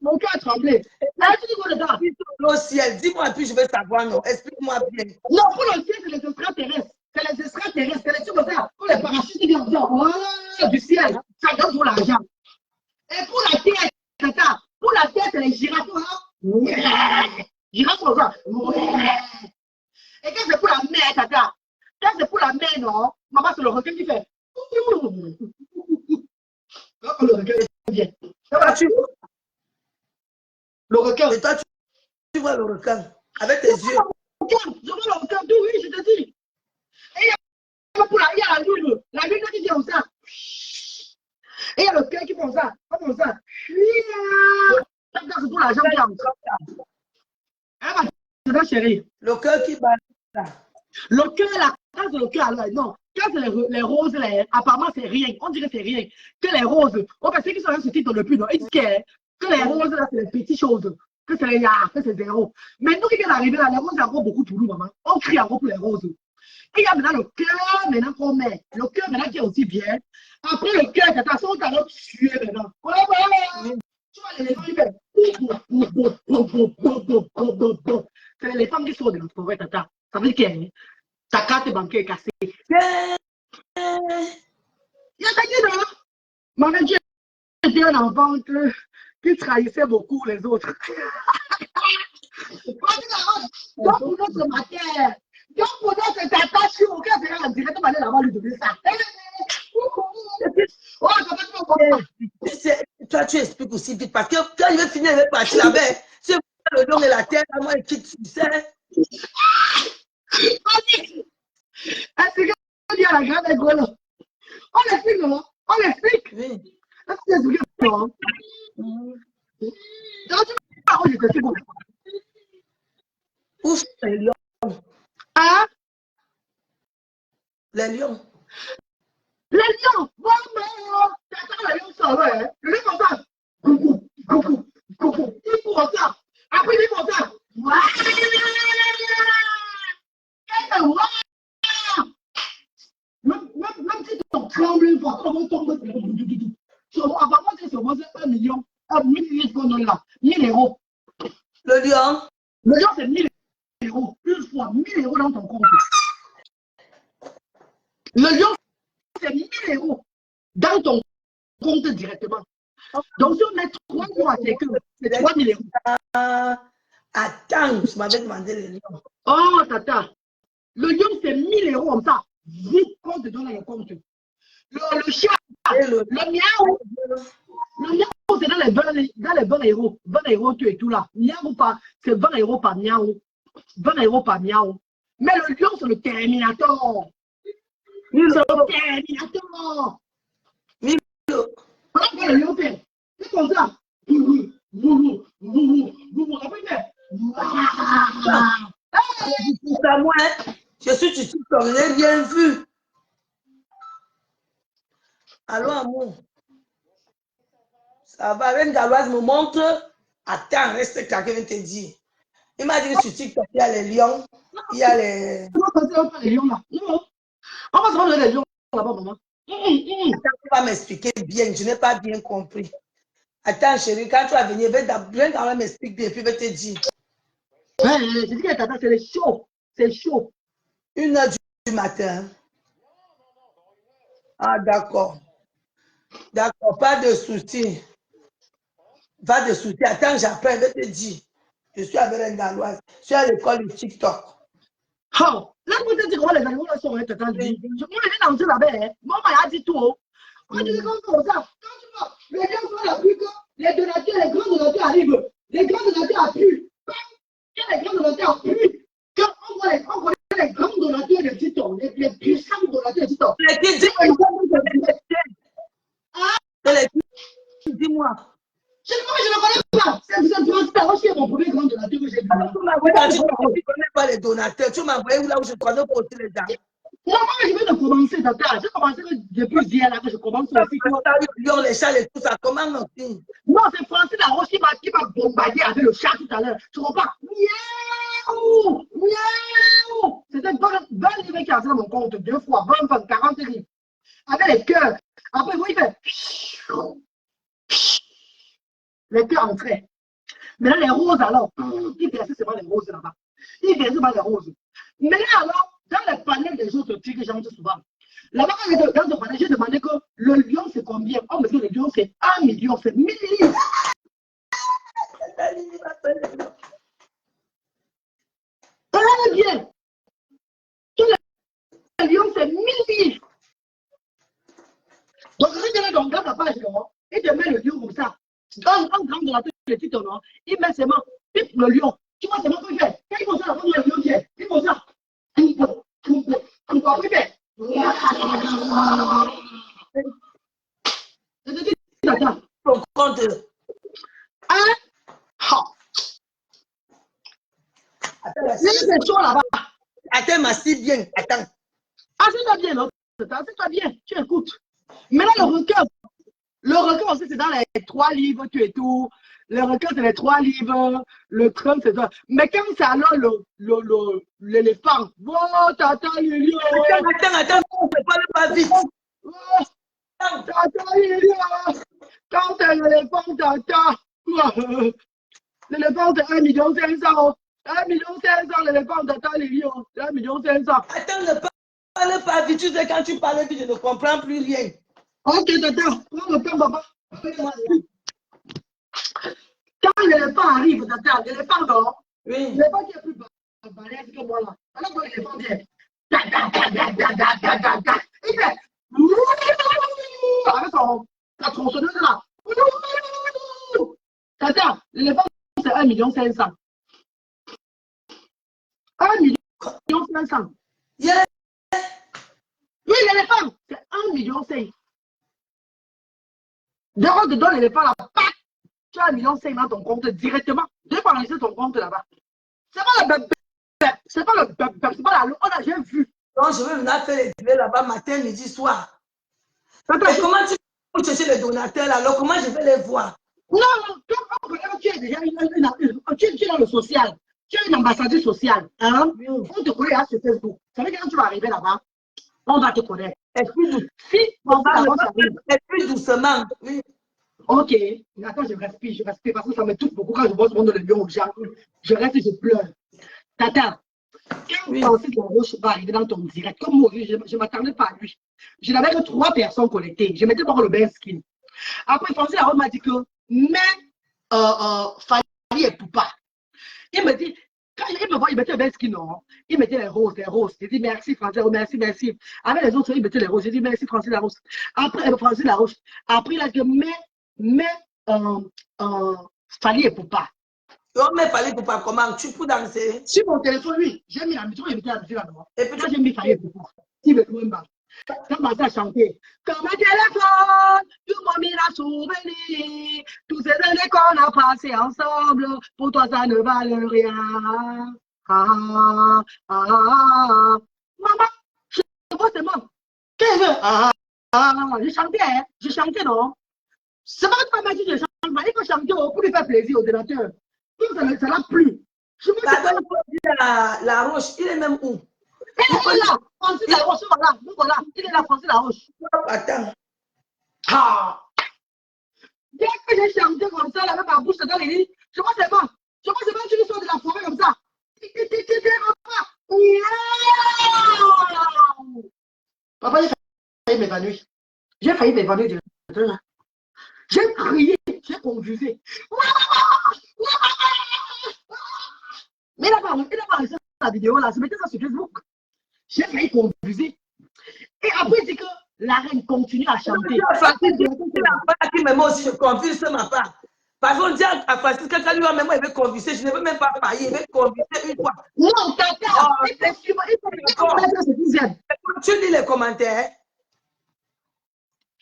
mon cœur a tremblé. Au ciel, dis-moi, puis je vais savoir, non. Explique-moi bien. Non, pour le ciel, c'est les extraterrestres. C'est les extraterrestres, c'est les trucs comme ça. Pour les parachutes qui viennent du ciel, ça donne pour l'argent. Et pour la terre, c'est ça. Pour la terre, c'est les girafes. Girafes comme ça. Et quand c'est pour la mer, tata. Quand c'est pour la mer, non. Maman, c'est le requin qui fait. Le requin vient. Le requin. Et toi, tu vois le requin avec tes yeux. Je vois le requin, oui, je te dis. Et il y a la lune qui vient comme ça. Et il y a le cœur qui font ça, comme ça. C'est pour la jambe qui entre. C'est ça, chérie. Le cœur qui bat. Le cœur, la case de le cœur, non. Quand c'est les roses, apparemment, c'est rien. On dirait que c'est rien. Que les roses, on pensait qu'ils sont là, ce titre le plus, non. Ils disent que les roses, là, c'est les petites choses. Que c'est les que c'est zéro. Mais nous qui viens d'arriver là, les roses, c'est encore beaucoup pour nous, maman. On crie encore pour les roses. Et il y a maintenant le cœur, maintenant qu'on met. Le cœur, maintenant, qui est aussi bien. Après le cœur, de toute façon, on va tuer maintenant. Ouais. Tu vois, l'éléphant, il fait. C'est l'éléphant qui sort de notre forêt, tata. Ça veut dire que ta carte bancaire est cassée. Il y a quelqu'un là. Maman, tu étais un enfant qui trahissait beaucoup les autres. Donc, pour notre matière. Donc, pour notre tata, je suis au cœur, c'est là, directement aller là-bas lui donner ça. Oh, ça va être bon. Toi, tu expliques aussi vite parce que quand il veut finir avec partir là-bas, tu vois le don et la terre, à moi, qui tu sais. Est-ce que tu as la grande école? On l'explique, non? On l'explique. Oui. Est-ce que tu expliques, non? Donc, tu vois, je te sais quoi. Où sont les lions? Hein? Les lions. Les lions! Bon, t'attends les lions, ça va, hein? Le lion comme ça. Coucou. Il court comme ça. Après, il est comme ça. Même si tu trembles une fois, on tombe. Apparemment, c'est seulement 1 million. 1 000 $, là. 1 000 €. Le lion. Le lion, c'est 1 000 €. Une fois, 1 000 € dans ton compte. Le lion, c'est 1 000 € dans ton compte directement. Donc, si on met 3 mois à quelqu'un, c'est 3 000 €. Attends, je m'avais demandé le lion. Oh, tata. Le lion, c'est 1 000 € comme ça. Vite, compte dans le compte. Le chat, le miaou. Le miaou, c'est dans les 20 €. 20 € tu es tout là. Miaou pas, c'est 20 € par miaou. 20 € par miaou. Mais le lion, c'est le Terminator. C'est le Terminator. Voilà le lion fait. C'est comme ça. C'est à moi, je suis tu je n'ai rien vu. Allô, amour. Ça va, Reine Galoise me montre. Attends, reste là, que je te dis. Il m'a dit que sur TikTok, il y a les lions, il y a les. On va passer les lions là. Non. On va se rendre les lions là-bas, maman. Attends, tu vas m'expliquer bien, je n'ai pas bien compris. Attends, chérie, quand tu vas venir, viens quand même m'expliquer bien, puis je vais te dire. Je dis que tata, c'est chaud. C'est chaud. 1 h du matin. Ah, d'accord. D'accord, pas de souci. Pas de souci. Attends, j'apprends, je vais te dire. Je suis avec un Galois. Je suis à l'école de TikTok. Oh, là, vous êtes dit comment les animaux sont interdits. Moi, je viens d'entrer là-bas. Maman a dit tout. Moi, je dis comme ça. Quand tu vois, les gens font la pluie, les donateurs, les grands donateurs arrivent. Les grands donateurs appuient. Quand les grands donateurs appuient, quand on voit les grands donateurs de TikTok, les puissants donateurs de TikTok. Dis-moi. Je ne connais pas. C'est Francis Laroche qui est mon premier grand donateur que j'ai vu. Tu connais pas les donateurs. Tu m'as envoyé là où je connais pour aussi les gens. Non, moi, je viens de commencer, docteur. J'ai commencé depuis hier là que je commence aussi. Les chats et tout ça, comment aussi? Non, c'est Francis Laroche qui m'a bombardé avec le chat tout à l'heure. Tu comprends? Miaou! Miaou! C'était 20 livres qui a dans mon compte, 2 fois, 20, 40 livres. Avec les cœurs. Après, il fait. Les cœurs entraient. Mais là, les roses, alors, il versait seulement les roses là-bas. Il versait seulement les roses. Mais là, alors, dans les panels des autres trucs que j'entends souvent, là-bas, dans le panel, j'ai demandé que le lion, c'est combien? Oh, monsieur, le lion, c'est 1 million, c'est 1000 livres. Regardez bien. Tout le lion, c'est 1000 livres. Donc, si tu dans la page, il te met le lion comme ça. Un grand de la tête, le titre, non? Il met seulement, pipe le lion. Tu vois, c'est moi qui fait. Quand il faut ça, le lion vient. Il faut ça. Encore plus fait. Je te dis, attends. Ton compte. Hein? C'est chaud là-bas. Attends, m'assieds bien. Attends. Assieds-toi bien, non? Assieds-toi bien. Tu écoutes. Maintenant, le requin aussi, c'est dans les 3 livres, tu et tout. Le requin, c'est les 3 livres. Le train, c'est ça. Mais quand c'est alors l'éléphant. Oh, tata, le lion. Attends, on ne parle pas vite. Tata, le lion. Quand c'est l'éléphant, tata. L'éléphant, c'est 1 500 000. 1 500 000, l'éléphant, tata, le lion. 1 500 000. Attends, ne parle pas vite. Tu sais, quand tu parles vite, je ne comprends plus rien. Ok, tata, prends le temps, papa. Quand l'éléphant arrive, tata, l'éléphant dort. Oui. L'éléphant qui est plus balèze que moi là. Alors que l'éléphant vient. Il fait. Avec sa tronçonneuse là. Tata, l'éléphant c'est 1 500 000. 1 500 000. Yeah. Oui, l'éléphant, c'est 1 500 000. Dehors de donner l'éléphant là, tu as 1 500 000 dans ton compte directement. Tu peux enregistrer ton compte là-bas. C'est pas le bébé, c'est pas le bébé, c'est pas la loi. On a jamais vu. Donc, je vais venir faire les dîners là-bas matin, midi, soir. Et comment tu peux chercher les donateurs là? Alors, comment je vais les voir? Non, quand tu es déjà tu es dans le social. Tu es une ambassadrice sociale. Hein? On te connaît sur Facebook. Ça veut dire que quand tu vas arriver là-bas, on va te connaître. Si on va plus doucement. Oui. Ok. Attends, je respire parce que ça me touche beaucoup quand je vois ce monde de lion aux gens. Je reste et je pleure. Tata, quand Francis Laroche va arriver dans ton direct, comme moi, je ne m'attendais pas à lui. Je n'avais que 3 personnes connectées. Je mettais pas le best skin. Après, Francis Laroche m'a dit que, mais Fanny et Poupa. Il me dit, quand il me voit, il mettait le best skin, non? Il mettait les roses. J'ai dit merci, Francis, merci. Avec les autres, il mettait les roses. J'ai dit merci, Francis Laroche. Après, Francis Laroche. Après, il a dit, mais Fanny et Poupa. Mais Fanny et Poupa, comment? Tu peux danser? Sur mon téléphone, oui, j'ai mis la musique, j'ai mis la musique là-dedans. Et puis, j'ai mis Fanny et Poupa. Il me trouve pas. Commence à chanter. Comme un téléphone, tout m'a mis la souvenir. Tous ces années qu'on a passées ensemble, pour toi ça ne valait rien. Maman, je vois seulement. Qu'est-ce que je chantais, non? C'est pas que ma dit que je chante, il faut chanter pour lui faire plaisir au dénateur. Ça l'a plu. Je me la roche, il est même où? Il est là, Francis Laroche, voilà, il est là, Francis Laroche. Attends. Dès que j'ai chanté comme ça, avec ma bouche dans les lits, je vois seulement tu nous sors de la forêt comme ça. Papa, j'ai failli m'évanouir. J'ai crié, j'ai convulsé. vidéos là, je mettais ça sur Facebook. J'ai failli confuser. Et après, il dit que la reine continue à chanter. Qui me aussi, je confuse sur ma part. Parce qu'on dit à Francis que quand lui, même moi, il veut confuser, je ne veux même pas parler, il veut confuser une fois. Non, tata, il peut suivre, tu lis les commentaires.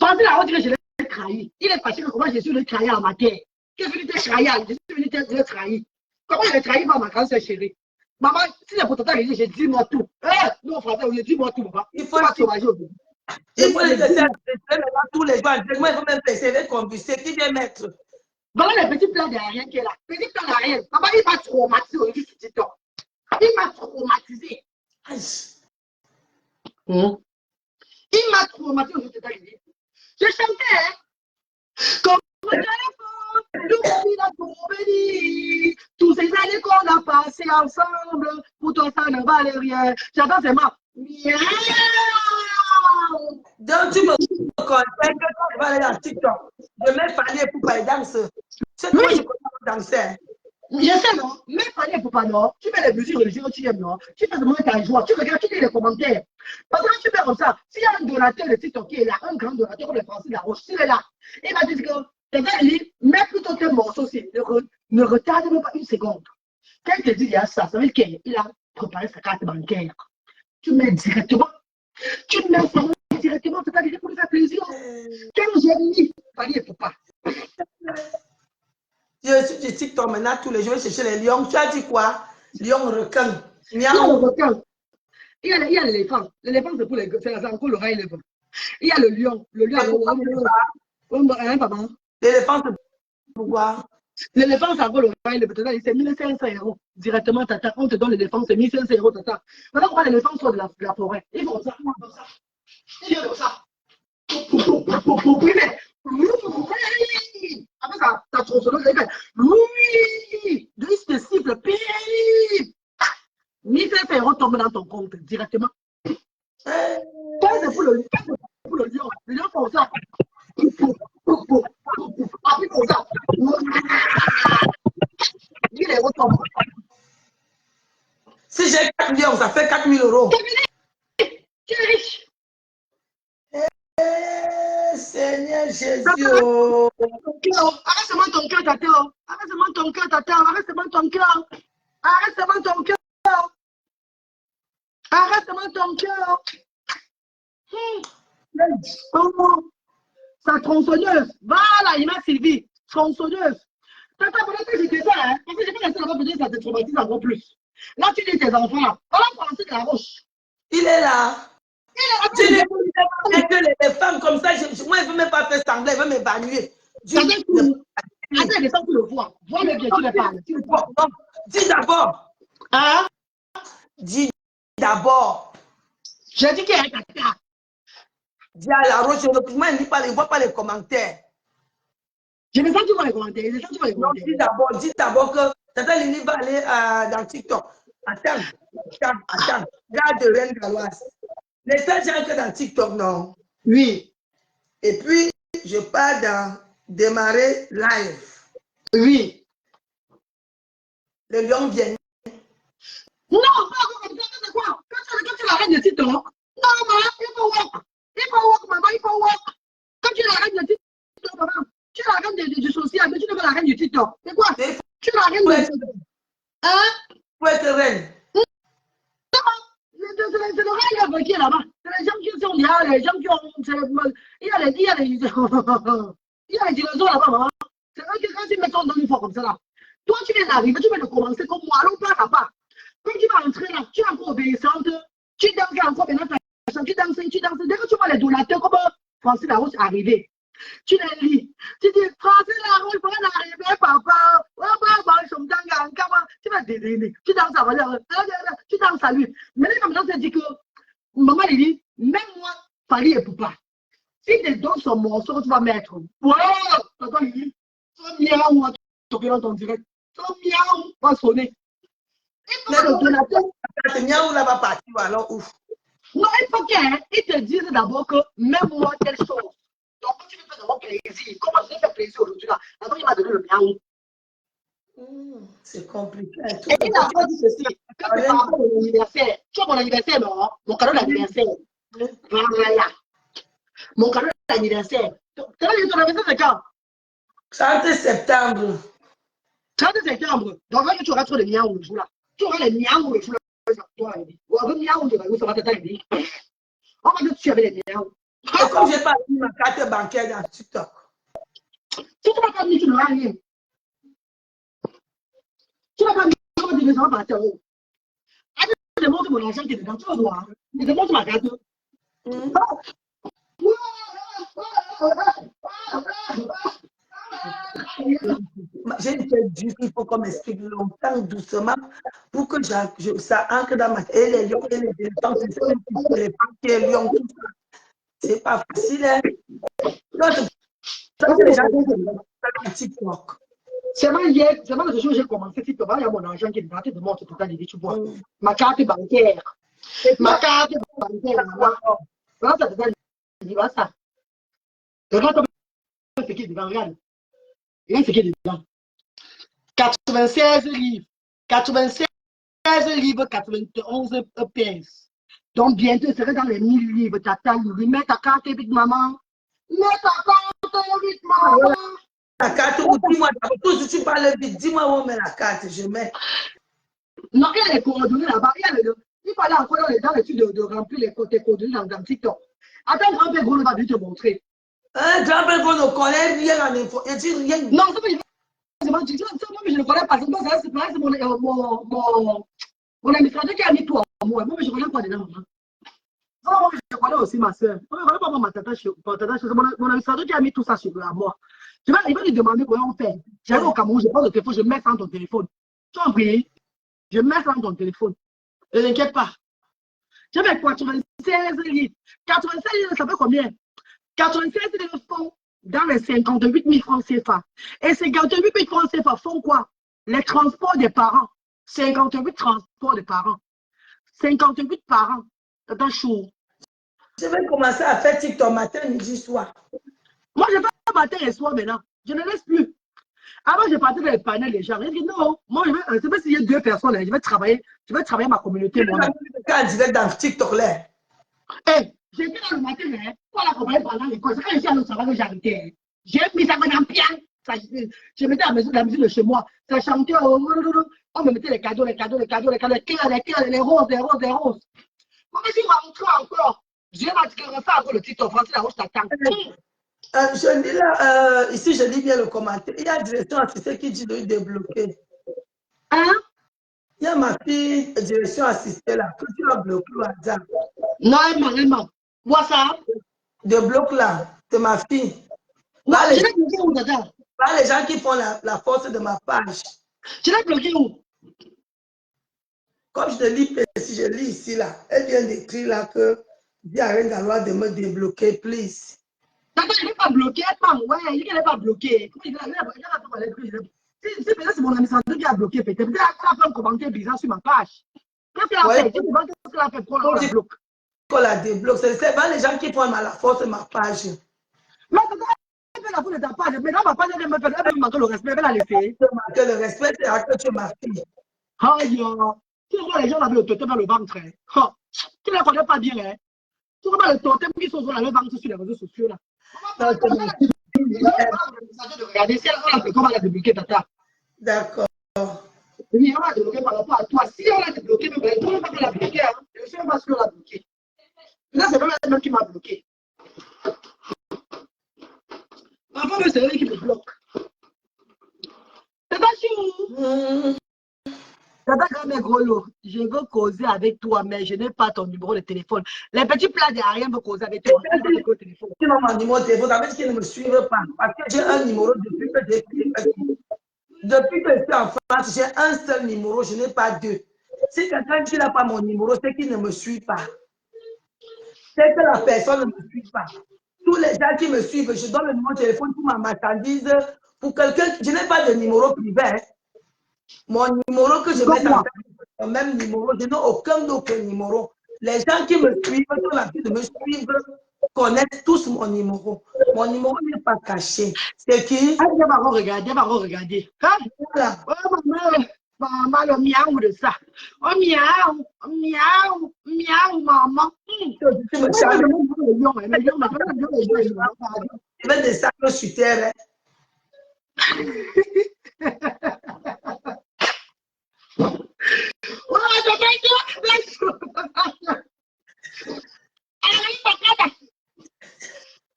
Francis a dit que je l'ai trahi. Il est fâché que comment je suis le trahi à ma terre. Qu'est-ce que tu t'es trahi? Je suis venu te trahir. Comment je l'ai trahi par ma grande sœur chérie? Maman, si c'est pour tata, je dis moi tout. Non, Français, je dis moi tout, papa. Il faut le laisser tous les jours. Moi, il faut même passer avec confuser. Qui vient mettre? Voilà le petit plan derrière qui est là. Petit plan derrière. Maman, il m'a traumatisé aujourd'hui sur TikTok. Il m'a traumatisé. Il m'a traumatisé aujourd'hui sur TikTok. Je chantais, hein. Comme le téléphone, l'oubli la béni. Tous ces années qu'on a passées ensemble, pour toi ça ne valait rien. J'entends seulement miaou. Donc tu me conseilles que quand je vais aller dans TikTok, je mets Fanny et Poupa et danse. C'est moi je connais danser. Je sais non, mais Fanny et Poupa non, tu mets les musiques religieuses, tu aimes non, tu fais seulement ta joie, tu regardes, tu lis les commentaires. Parce que tu fais comme ça, s'il y a un donateur de TikTok qui est là, un grand donateur comme le Francis Laroche, s'il est là, il va dire que t'es bien dit, mets plutôt tes morceaux aussi, ne retarde même pas une seconde. Quand il te dit il y a ça, ça veut dire qu'il a préparé sa carte bancaire. Tu mets directement, directement, c'est pas dire pour lui faire plaisir. Quand j'ai mis Fanny et Poupa. Je suis du TikTok maintenant tous les jours, je vais chercher les lions. Tu as dit quoi? Lion requin. Il y a le requin. Il y a l'éléphant. L'éléphant, c'est pour les gars. C'est encore l'oreille éléphant. Il y a le lion. Le lion, l'éléphant, c'est pourquoi? L'éléphant, c'est encore l'oreille éléphant. C'est 1500 € directement, tata. On te donne l'éléphant, c'est 1500 €, tata. Maintenant, pourquoi l'éléphant sort de la forêt? Il faut comme ça. Il vient comme ça. Après ça, ta tronçonneuse, elle fait oui, de ce siffle, 1500 € tombent dans ton compte directement. Quand c'est pour le lion, le lion font ça. Après comme ça, 1000 € tombent. Si j'ai 4 lions, ça fait 4000 €. Tu es riche. Seigneur Jésus. Arrête seulement ton cœur, tata. Arrête seulement ton cœur, tata. Arrête seulement ton cœur. Arrête seulement ton cœur. Arrête seulement ton cœur. Sa tronçonneuse. Voilà, il m'a Sylvie. Tronçonneuse. Tata, pendant que j'étais ça, hein, parce que j'ai pas laissé là-bas, peut-être ça te traumatise encore plus. Là, tu dis tes enfants. Voilà, Francis Laroche. Il est là. Tu les les femmes comme ça, moi, je ne veux même pas faire semblant, je veux m'évanouir. Attends, les femmes, tu le vois. Vois le bien, tu le parles. Dis d'abord. Hein? Dis d'abord. J'ai dit qu'il y a un caca. Dis à la roche, moi, je ne vois pas les commentaires. Je ne sens pas les commentaires. Non, dis d'abord que Tata Lini va aller dans TikTok. Attends. Garde de Reine Galoise. Les gens que dans TikTok, non? Oui. Et puis, je pars dans démarrer live. Oui. Le lion vient. Non, pas comme ça, c'est quoi? Quand tu l'arrêtes de TikTok, non, maman, il faut walk. Il faut walk, maman, il faut walk. Quand tu l'arrêtes de TikTok, maman, tu l'arrêtes du social, mais tu ne veux l'arrêter du TikTok. C'est quoi? Tu l'arrêtes de TikTok. Hein? Pour être reine. C'est le rêve qui est là-bas. C'est les gens qui sont là, les gens qui ont. Il y a les dinosaures là-bas, maman. C'est eux qui, quand ils mettent ton nom une fois comme ça là. Toi, tu viens d'arriver, tu viens de commencer comme moi. Allons pas là-bas. Quand tu vas entrer là, tu es encore obéissante. Tu danses encore maintenant. Tu danses. Dès que tu vois les donateurs comme Francis Laroche arriver, tu les lis. Tu dis, Francis Laroche, il faut arriver, papa. Tu vas dédiner. Tu danses à lui. Tu danses à lui. Mais les mamans te dit que, maman lui dit, même moi, Fanny et Poupa. Si tu donnes son morceau, tu vas mettre. Wow! Attends, il dit, ça miaou, tu peux dans ton direct. Ça miaou, va sonner. Il faut que le donateur. C'est miaou là va partir, alors ouf. Non, il faut qu'ils te disent d'abord que même moi, telle chose. Donc, tu me fais d'abord plaisir. Comment je vais faire plaisir aujourd'hui là? D'abord, il m'a donné le miaou. C'est compliqué. Et il a encore dit ceci, que c'est par rapport à mon anniversaire. Tu vois mon anniversaire, non? Mon cadeau d'anniversaire. Voilà. Mon cadeau d'anniversaire. Tu as dit ton anniversaire, c'est quand? 30 septembre. 30 septembre. Donc, là, tu auras trop de miaou le jour là. Tu auras les miaou le jour là. Ou avec miaou, ça va t'aider. On va dire que tu avais les miaou. Et comme je n'ai pas mis ma carte bancaire dans TikTok. Si tu n'as pas mis, tu n'auras rien. Tu n'as pas mis, comment dire, ça va partir où? Je te montre mon argent qui est dedans. Tu vas voir. Je te montre ma carte. J'ai une tête dure, il faut qu'on m'explique longtemps, doucement, pour que ça ancre dans ma tête. Et les lions et les éléphants, c'est ça, les panthères, les lions, tout ça. C'est pas facile, hein. Donc, les gens qui sont TikTok. C'est moi hier, c'est moi le jour où j'ai commencé TikTok. Il y a mon argent qui est dedans. Tu te montres tout le temps, tu vois. Ma carte bancaire. Ma carte bancaire. Voilà, ça te dit, voilà ça. Regarde ce qui est dedans, regarde. Regarde ce qui est dedans. 96 livres. 96 livres, 91 pièces. Donc bientôt, ce serait dans les 1000 livres. Tu attends, mets ta carte vite, maman. Mets ta carte vite, maman. La carte, dis-moi, si tu parles vite, dis-moi où on met la carte, je mets. Non, il y a les coordonnées là-bas. Il fallait encore dans l'étude de remplir tes coordonnées dans TikTok. Attends, grand père Gros va te montrer. Un grand père Gros ne connaît rien en info. Il dit rien. Non, c'est pas je ne connais pas. C'est mon administrateur qui a mis toi en moi. Moi, je ne connais pas dedans. Moi, je connais aussi ma soeur. Moi, je ne connais pas ma tata. Mon administrateur qui a mis tout ça sur moi. Il va lui demander comment on fait. J'arrive au Cameroun, je prends le téléphone, je mets ça dans ton téléphone. Tu as oublié? Je mets ça dans ton téléphone. Ne t'inquiète pas. J'avais 96 livres. 96 livres, ça fait combien? 96 livres font dans les 58 000 francs CFA. Et 58 000 francs CFA font quoi? Les transports des parents. 58 transports des parents. 58 parents. Dans un jour. Je vais commencer à faire TikTok matin, midi, soir. Moi, je fais matin et soir maintenant. Je ne laisse plus. Avant, je partais dans les panels des gens. Je dis non, moi, c'est pas s'il y a 2 personnes, là, je vais travailler ma communauté. Quand je vais dans TikTok, là. J'étais dans le matin, pour la compagnie pendant l'école. C'est quand je suis allé au travail que j'arrêtais. J'ai mis ça dans le piano. Je mettais la musique de chez moi. Ça chantait. On me mettait les cadeaux, les cœurs, les roses. Moi, je suis rentré encore. J'ai ma ça encore le TikTok français, là où je t'attends. Je dis là, ici, je lis bien le commentaire. Il y a direction assistée qui dit de débloquer. Hein? Il y a ma fille, direction assistée là, que tu as bloqué au hasard. Non, Emma. WhatsApp? Débloque là, c'est ma fille. Non, je l'ai bloqué où, Dada? Pas les gens qui font la force de ma page. Je l'ai bloqué où? Comme je te lis, si je lis ici là, elle vient d'écrire là que il n'y a rien dans la loi de me débloquer, please. Dada, je ne l'ai pas bloqué, Emma. Ouais, il ne l'ai pas bloqué. C'est peut-être c'est mon administrateur qui a bloqué, peut-être. Peut-être qu'elle a fait un commentaire bizarre sur ma page. Qu'est-ce qu'elle a fait? Qu'est-ce qu'elle a fait pour la bloquer? Qu'on la débloque, c'est pas les gens qui font la force de ma page. Mais elle fait la faute de ta page. Mais dans ma page, elle me manque le respect, elle va la laisser. Le respect, c'est à que tu es ma fille. Aïe, tu vois les gens avec le totem dans le ventre. Tu ne les connais pas bien. Hein? Tu vois le totem qui sont dans le ventre sur les réseaux sociaux. Là. Regardez, si on va la débloquer, Tata. D'accord. Oui, on va la débloquer par rapport à toi. Si on l'a débloqué, on ne va pas la bloquer. Hein? Je sais pas si on l'a bloqué. Là, c'est même elle qui m'a bloqué. Parfois, c'est elle qui me bloque. C'est pas sûr. Tata grand-mère Grolo, je veux causer avec toi, mais je n'ai pas ton numéro de téléphone. Les petits plats de rien veulent causer avec toi. Tu n'as pas mon numéro de téléphone, ça veut dire qu'ils ne me suivent pas. Parce que j'ai un numéro depuis que j'ai fait. Depuis que je suis en France, j'ai un seul numéro, je n'ai pas deux. Si quelqu'un qui n'a pas mon numéro, c'est qu'il ne me suit pas. C'est que la personne ne me suit pas. Tous les gens qui me suivent, je donne le numéro de téléphone pour ma marchandise. Pour quelqu'un, je n'ai pas de numéro privé. Hein. Mon numéro que je mets dans le même numéro, je n'ai aucun autre numéro. Les gens qui me suivent ont l'habitude de me suivre connaissent tous mon numéro. Mon numéro n'est pas caché. C'est qui? Ah, viens va regarder, va regarder. Hein? Voilà. Oh, maman, le miaou de ça. Oh, miaou, miaou, miaou, maman. Tu me charges. Je vais descendre sur terre.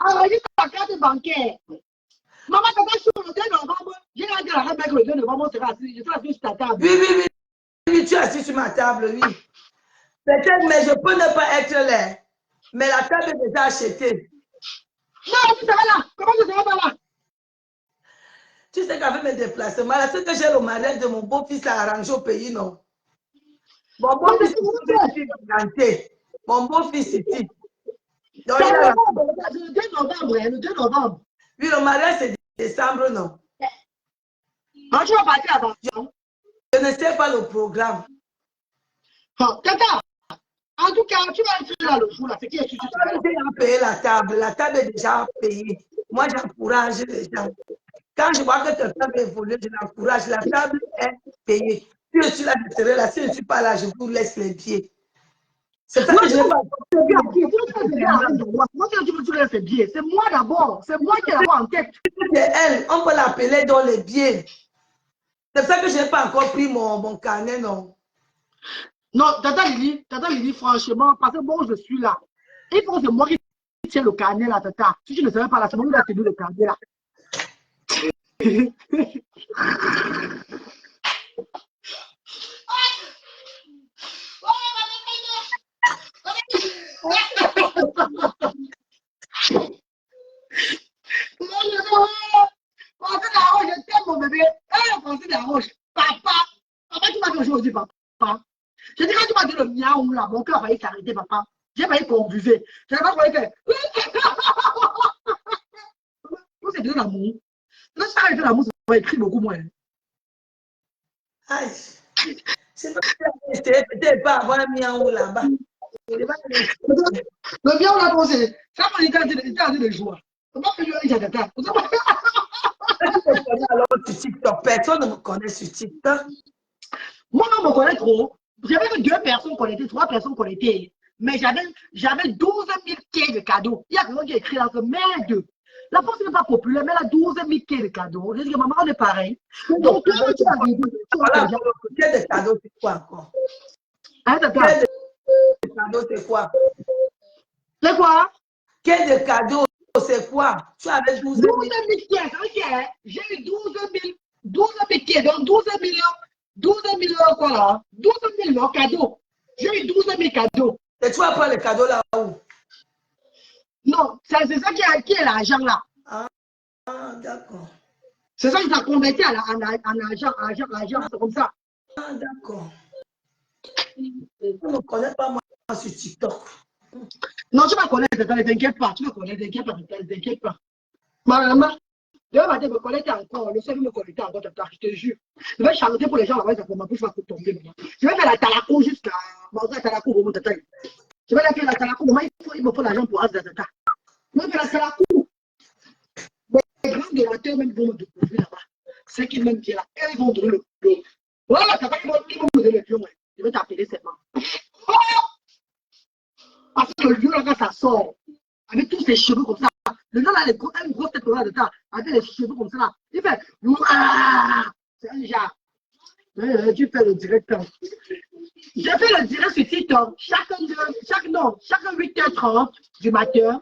Enregistre ta carte bancaire. Maman, tu vas sur le 2 novembre. J'ai dit à la reine que le 2 novembre sera assis. Je serai assis sur ta table. Oui, tu es assis sur ma table, oui. Peut-être, mais je peux ne pas être là. Mais la table est déjà achetée. Non, tu seras là. Comment tu seras pas là? Tu sais qu'avec mes déplacements, là, ce que j'ai le mariage de mon beau-fils à arranger au pays, non? Mon beau-fils ici. Mon beau-fils ici. Donc, le 2 novembre, le 2 novembre. Oui, le mariage, c'est décembre, non? Ah, tu vas partir avant. Je ne sais pas le programme. Tata, en tout cas, tu vas être là le jour, là. C'est qui est tu J'ai déjà payé la table. La table est déjà payée. Moi, j'encourage les gens. Quand je vois que quelqu'un veut évoluer, je l'encourage. La table est payée. Si je suis là, je serai là. Si je ne suis pas là, je vous laisse les pieds. C'est ça que je n'ai pas. C'est moi d'abord. C'est moi qui est d'abord en tête. C'est elle. On peut l'appeler dans les biais. C'est ça que je n'ai pas encore pris mon carnet, non? Non, Tata Lili, franchement, parce que bon, je suis là. Il faut que c'est moi qui tiens le carnet là, Tata. Si tu ne savais pas là, c'est moi qui vais tenir le carnet là. Je t'aime mon bébé. Français d'Arroche. Papa, tu m'as dit aujourd'hui, papa. Je dis quand tu m'as dit le miaou là, mon cœur a failli s'arrêter, papa. J'ai failli confuser. Je n'ai pas failli faire. C'est de l'amour. Le ça avec l'amour, ça va écrire beaucoup moins. Aïe. C'est peut-être pas avoir un miaou là-bas. Le miaou là, c'est ça, on était en train de jouer. Comment que je vais dire à Tata? Alors, sur TikTok, personne ne me connaît sur TikTok. Moi, on me connaît trop. J'avais que 2 personnes connectées, 3 personnes connectées. Mais j'avais 12 000 quais de cadeaux. Il y a quelqu'un qui a écrit là que merde. La force n'est pas populaire, mais elle a 12 000 quais de cadeaux. Je dis que maman, on est pareil. Donc, toi, tu as dit. Voilà, le quai de cadeaux, c'est quoi encore? Hein, Tata? Quai de cadeaux, c'est quoi? C'est quoi? Quai de cadeaux, c'est quoi? Tu avais 12 000 quais. Ok, j'ai eu 12 000 quais. Donc, 12 000 quoi là? 12 000 cadeaux. J'ai eu 12 000 cadeaux. Et tu vas prendre les cadeaux là où? Non, c'est ça qui est l'argent là. Ah, d'accord. C'est ça qui t'a converti en argent, c'est comme ça. Ah, d'accord. On ne me connaît pas moi sur TikTok. Non, tu vas connaître, ne t'inquiète pas. Tu vas connaître, ne t'inquiète pas. Maman, demain matin, me connecter encore. Le seul me connecter encore, je te jure. Je vais chanter pour les gens là-bas, ma bouche va tomber. Je vais faire la talaco jusqu'à. La talaco, je vais la faire la talaco. Il me faut l'argent pour As Tata. Je vais faire la talaco. Les grands donateurs même vont me découvrir là-bas. Ceux qui m'aiment bien là, ils vont donner le pion. Voilà, Tata, ils vont me donner le pion. Je vais t'appeler seulement. Parce que le vieux là, quand ça sort, avec tous ses cheveux comme ça, le gars là, une grosse tête de temps, avec les cheveux comme ça là, il fait c'est un genre. Tu fais le direct. Je fais le direct sur TikTok chaque 8h30 du matin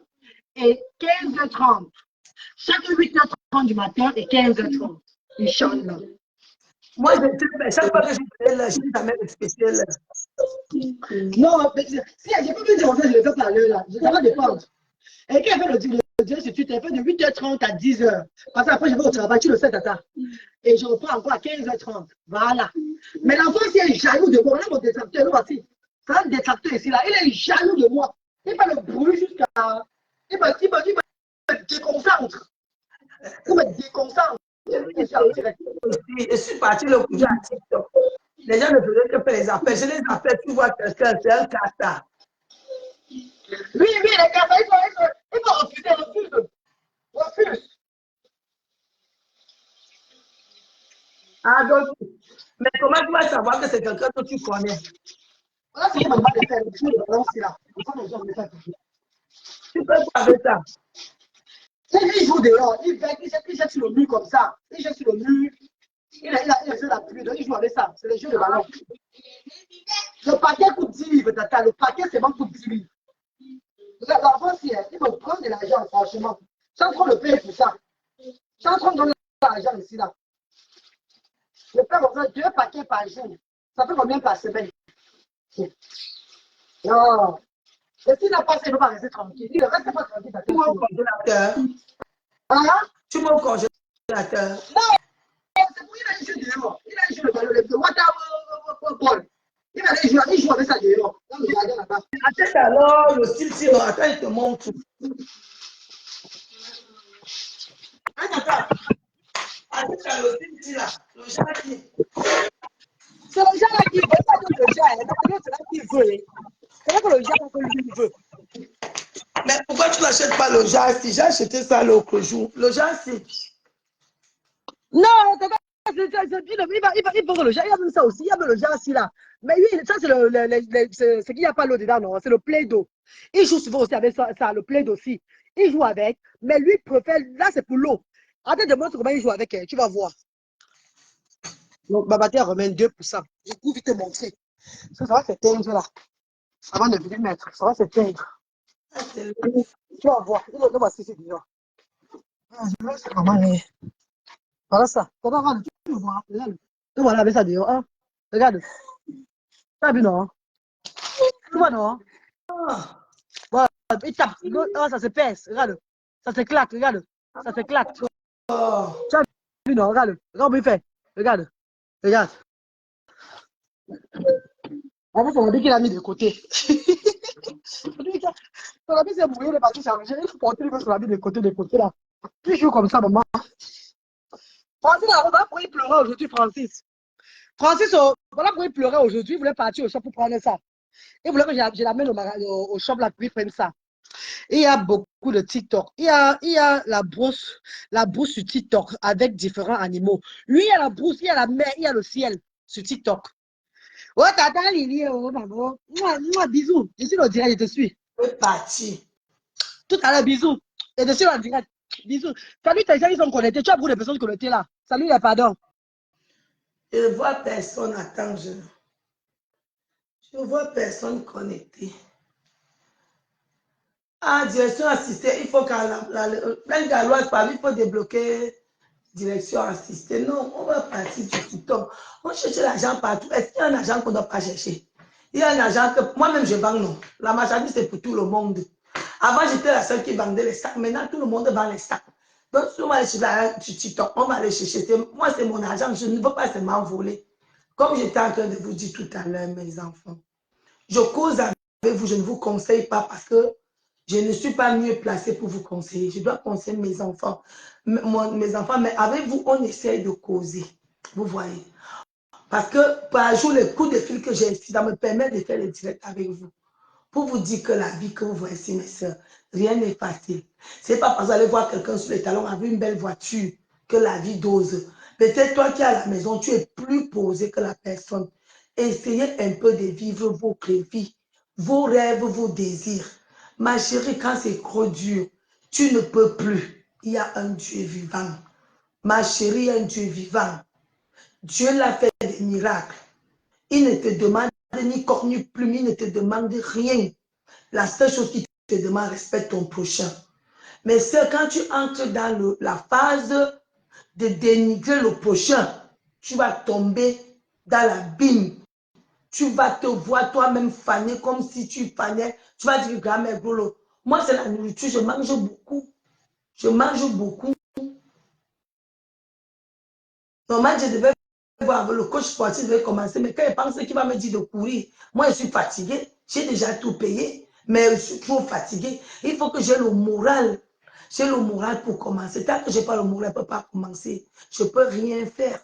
et 15h30. Chaque 8h30 du matin et 15h30. Inch'Allah. Moi, chaque fois que je fais là, je dis ta mère spéciale. Non, mais si j'ai pas vu de je le fais par l'heure là. Ça va dépendre. Et quand elle fait le direct sur Twitter, elle fait de 8h30 à 10h. Parce qu'après, je vais au travail, tu le sais, Tata. Et je reprends encore à 15h30. Voilà. Mais l'enfant, si elle est jaloux de moi, là, mon détracteur, là, voici. C'est un détracteur ici, là. Il est jaloux de moi. Il fait le bruit jusqu'à. Il me déconcentre. Il me déconcentre. Je suis parti le coup à TikTok. Les gens ne faisaient que faire les appels. Je les appelle, tu vois quelqu'un, c'est un cata. Oui, les gars, Il va refuser, refuse. Refuse. Ah, donc, mais comment tu vas savoir que c'est quelqu'un que tu connais? Voilà ce que maman a fait. Je le balance là. Comme ça, les gens le font. Tu peux pas avec ça. C'est lui, il joue dehors. Il jette sur le mur comme ça. Il jette sur le mur. Il a joué la pluie. Donc, il joue avec ça. C'est le jeu de ballon. Le paquet coûte 10 livres, tata. Le paquet, c'est même coûte 10 livres. L'enfant, si, il me prend de l'argent, franchement. Je suis en train de payer pour ça. Je suis en train de donner l'argent ici, là. Je fais comme ça 2 paquets par jour. Ça fait combien par semaine? Non. Et s'il n'a pas ça, il ne va pas rester tranquille. Il ne reste pas tranquille. Tu mets au congélateur. Hein? Tu mets au congélateur. Non, c'est pour il a joué dehors. Il a joué le ballon, le water ball. Il joue avec ça dehors. Dans le jardin là-bas. Attends alors, le style sinon, attends, il te montre. Attends, attends, le style là, le jardin. C'est le genre là qui veut, pas le genre. C'est là qui veut. C'est là que le genre que lui veut. Mais pourquoi tu n'achètes pas le jassi? J'ai acheté ça l'autre jour. Le jassi. Non, c'est pas. Il va le genre. Il y a même ça aussi. Il y a même le genre aussi là. Mais lui, ça, c'est c'est qu'il n'y a pas l'eau dedans, non. C'est le Play-Doh. Il joue souvent aussi avec ça, le Play-Doh aussi. Il joue avec. Mais lui, il préfère. Là, c'est pour l'eau. Attends, demande comment il joue avec. Tu vas voir. Donc, Babaté remet 2%. Je peux vite te montrer. Ça va s'éteindre là. Avant de venir mettre. Ça va s'éteindre. Tu vas voir. Il est là, c'est déjà. Je vois c'est comment il est. Voilà ça. Regarde, tu le vois. Regarde. Tu vois là avec ça dehors. Hein? Regarde. Tu as vu non? Tu vois non? Voilà. Il tape. Oh, ça se pèse. Regarde. Ça s'éclate. Regarde. Ça s'éclate. Oh. Tu as vu non? Regarde. Regarde comment il fait. Regarde. Regarde. Après, ça m'a dit qu'il a mis de côté. Son habit s'est mouillé, il est parti changer. Il faut porter son habit de côté là. Puis je joue comme ça, maman. Francis, voilà pourquoi il pleurait aujourd'hui, Francis. Francis, voilà pourquoi il pleurait aujourd'hui. Il voulait partir au shop pour prendre ça. Il voulait que je l'amène au shop là pour qu'il prenne ça. Et il y a beaucoup de TikTok. Il y a la brousse sur TikTok avec différents animaux. Lui, il y a la brousse, il y a la mer, il y a le ciel sur TikTok. Oh, tata Lily, oh, maman. Moi, bisous. Je suis au direct, je te suis. C'est parti. Tout à l'heure, bisous. Et je suis en direct. Bisous. Salut, tes gens, ils sont connectés. Tu as beaucoup de personnes connectées là. Salut, les pardons. Je ne vois personne. Attends, je ne vois personne connecté. Ah, direction assistée. Il faut qu'un galloise parle. Il faut débloquer direction assistée. Non, on va partir du TikTok. On cherche l'argent partout. Est-ce qu'il y a un agent qu'on ne doit pas chercher? Il y a un agent que moi-même je vends, non. La marchandise, c'est pour tout le monde. Avant, j'étais la seule qui vendait les sacs. Maintenant, tout le monde vend les sacs. Donc, si on va aller sur TikTok, on va aller chercher. Moi, c'est mon argent. Je ne veux pas seulement voler. Comme j'étais en train de vous dire tout à l'heure, mes enfants. Je cause avec vous, je ne vous conseille pas parce que je ne suis pas mieux placée pour vous conseiller. Je dois conseiller mes enfants. Mes enfants, mais avec vous, on essaie de causer. Vous voyez. Parce que par jour, les coups de fil que j'ai ici, ça me permet de faire le direct avec vous. Pour vous dire que la vie que vous voyez ici, mes soeurs, rien n'est facile. Ce n'est pas parce que vous allez voir quelqu'un sur les talons avec une belle voiture que la vie dose. Peut-être toi qui es à la maison, tu es plus posé que la personne. Essayez un peu de vivre votre vie, vos rêves, vos désirs. Ma chérie, quand c'est trop dur, tu ne peux plus. Il y a un Dieu vivant. Ma chérie, il y a un Dieu vivant. Dieu l'a fait des miracles. Il ne te demande ni corps ni plume, il ne te demande rien. La seule chose qu'il te demande, respecte ton prochain. Mais c'est quand tu entres dans la phase de dénigrer le prochain, tu vas tomber dans l'abîme. Tu vas te voir toi-même faner comme si tu fanais. Tu vas dire, grand-mère Golo, moi c'est la nourriture, je mange beaucoup. Je mange beaucoup. Normalement, je devais voir le coach sportif, devait commencer, mais quand il pense qu'il va me dire de courir, moi je suis fatiguée, j'ai déjà tout payé, mais je suis trop fatiguée. Il faut que j'ai le moral. J'ai le moral pour commencer. Tant que je n'ai pas le moral, je ne peux pas commencer. Je ne peux rien faire.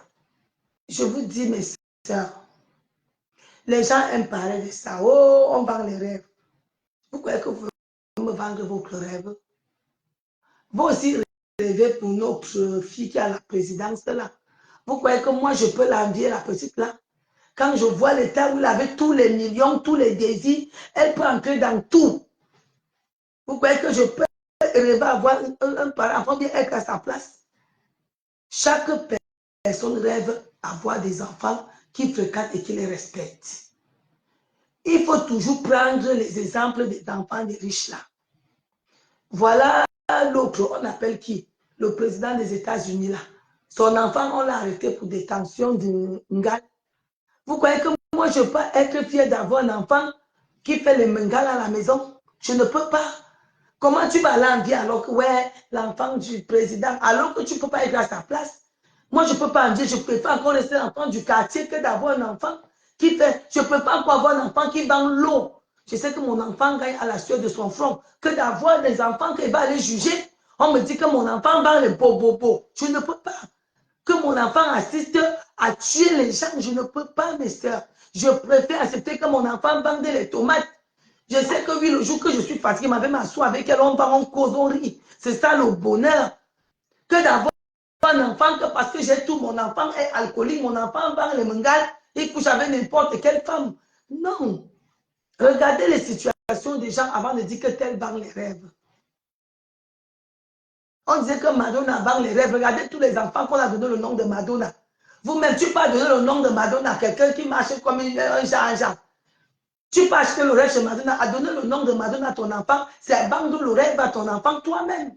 Je vous dis, mes soeurs, les gens aiment parler de ça. Oh, on vend les rêves. Vous croyez que vous pouvez me vendre votre rêve? Vous aussi rêvez pour notre fille qui a la présidence là. Vous croyez que moi, je peux l'envier, la petite là? Quand je vois l'état où elle avait tous les millions, tous les désirs, elle peut entrer dans tout. Vous croyez que je peux rêver avoir un parent bien être à sa place? Chaque personne rêve avoir des enfants qui fréquentent et qui les respectent. Il faut toujours prendre les exemples des enfants des riches là. Voilà l'autre, on appelle qui? Le président des États-Unis là. Son enfant, on l'a arrêté pour détention de Ngal. Vous croyez que moi, je peux être fier d'avoir un enfant qui fait les Mengals à la maison? Je ne peux pas. Comment tu vas l'envier alors que, ouais, l'enfant du président, alors que tu ne peux pas être à sa place? Moi, je ne peux pas envier, je préfère encore rester l'enfant du quartier que d'avoir un enfant qui fait. Je ne peux pas encore avoir un enfant qui vend l'eau. Je sais que mon enfant gagne à la sueur de son front. Que d'avoir des enfants qu'il va aller juger. On me dit que mon enfant vend les bobo. Je ne peux pas. Que mon enfant assiste à tuer les gens, je ne peux pas, mes soeurs. Je préfère accepter que mon enfant vende les tomates. Je sais que oui, le jour que je suis fatiguée, m'avait m'asseoir avec elle, on parle, on cause, on rit. C'est ça le bonheur. Que d'avoir un enfant, que parce que j'ai tout, mon enfant est alcoolique, mon enfant vend les mengales, il couche avec n'importe quelle femme. Non. Regardez les situations des gens avant de dire que tel vend les rêves. On disait que Madonna vend les rêves. Regardez tous les enfants qu'on a donné le nom de Madonna. Vous-même, tu peux pas donner le nom de Madonna à quelqu'un qui marche comme un Jean-Jean. Tu peux acheter le rêve chez Madonna, à donner le nom de Madonna à ton enfant, c'est vendre le rêve à ton enfant toi-même.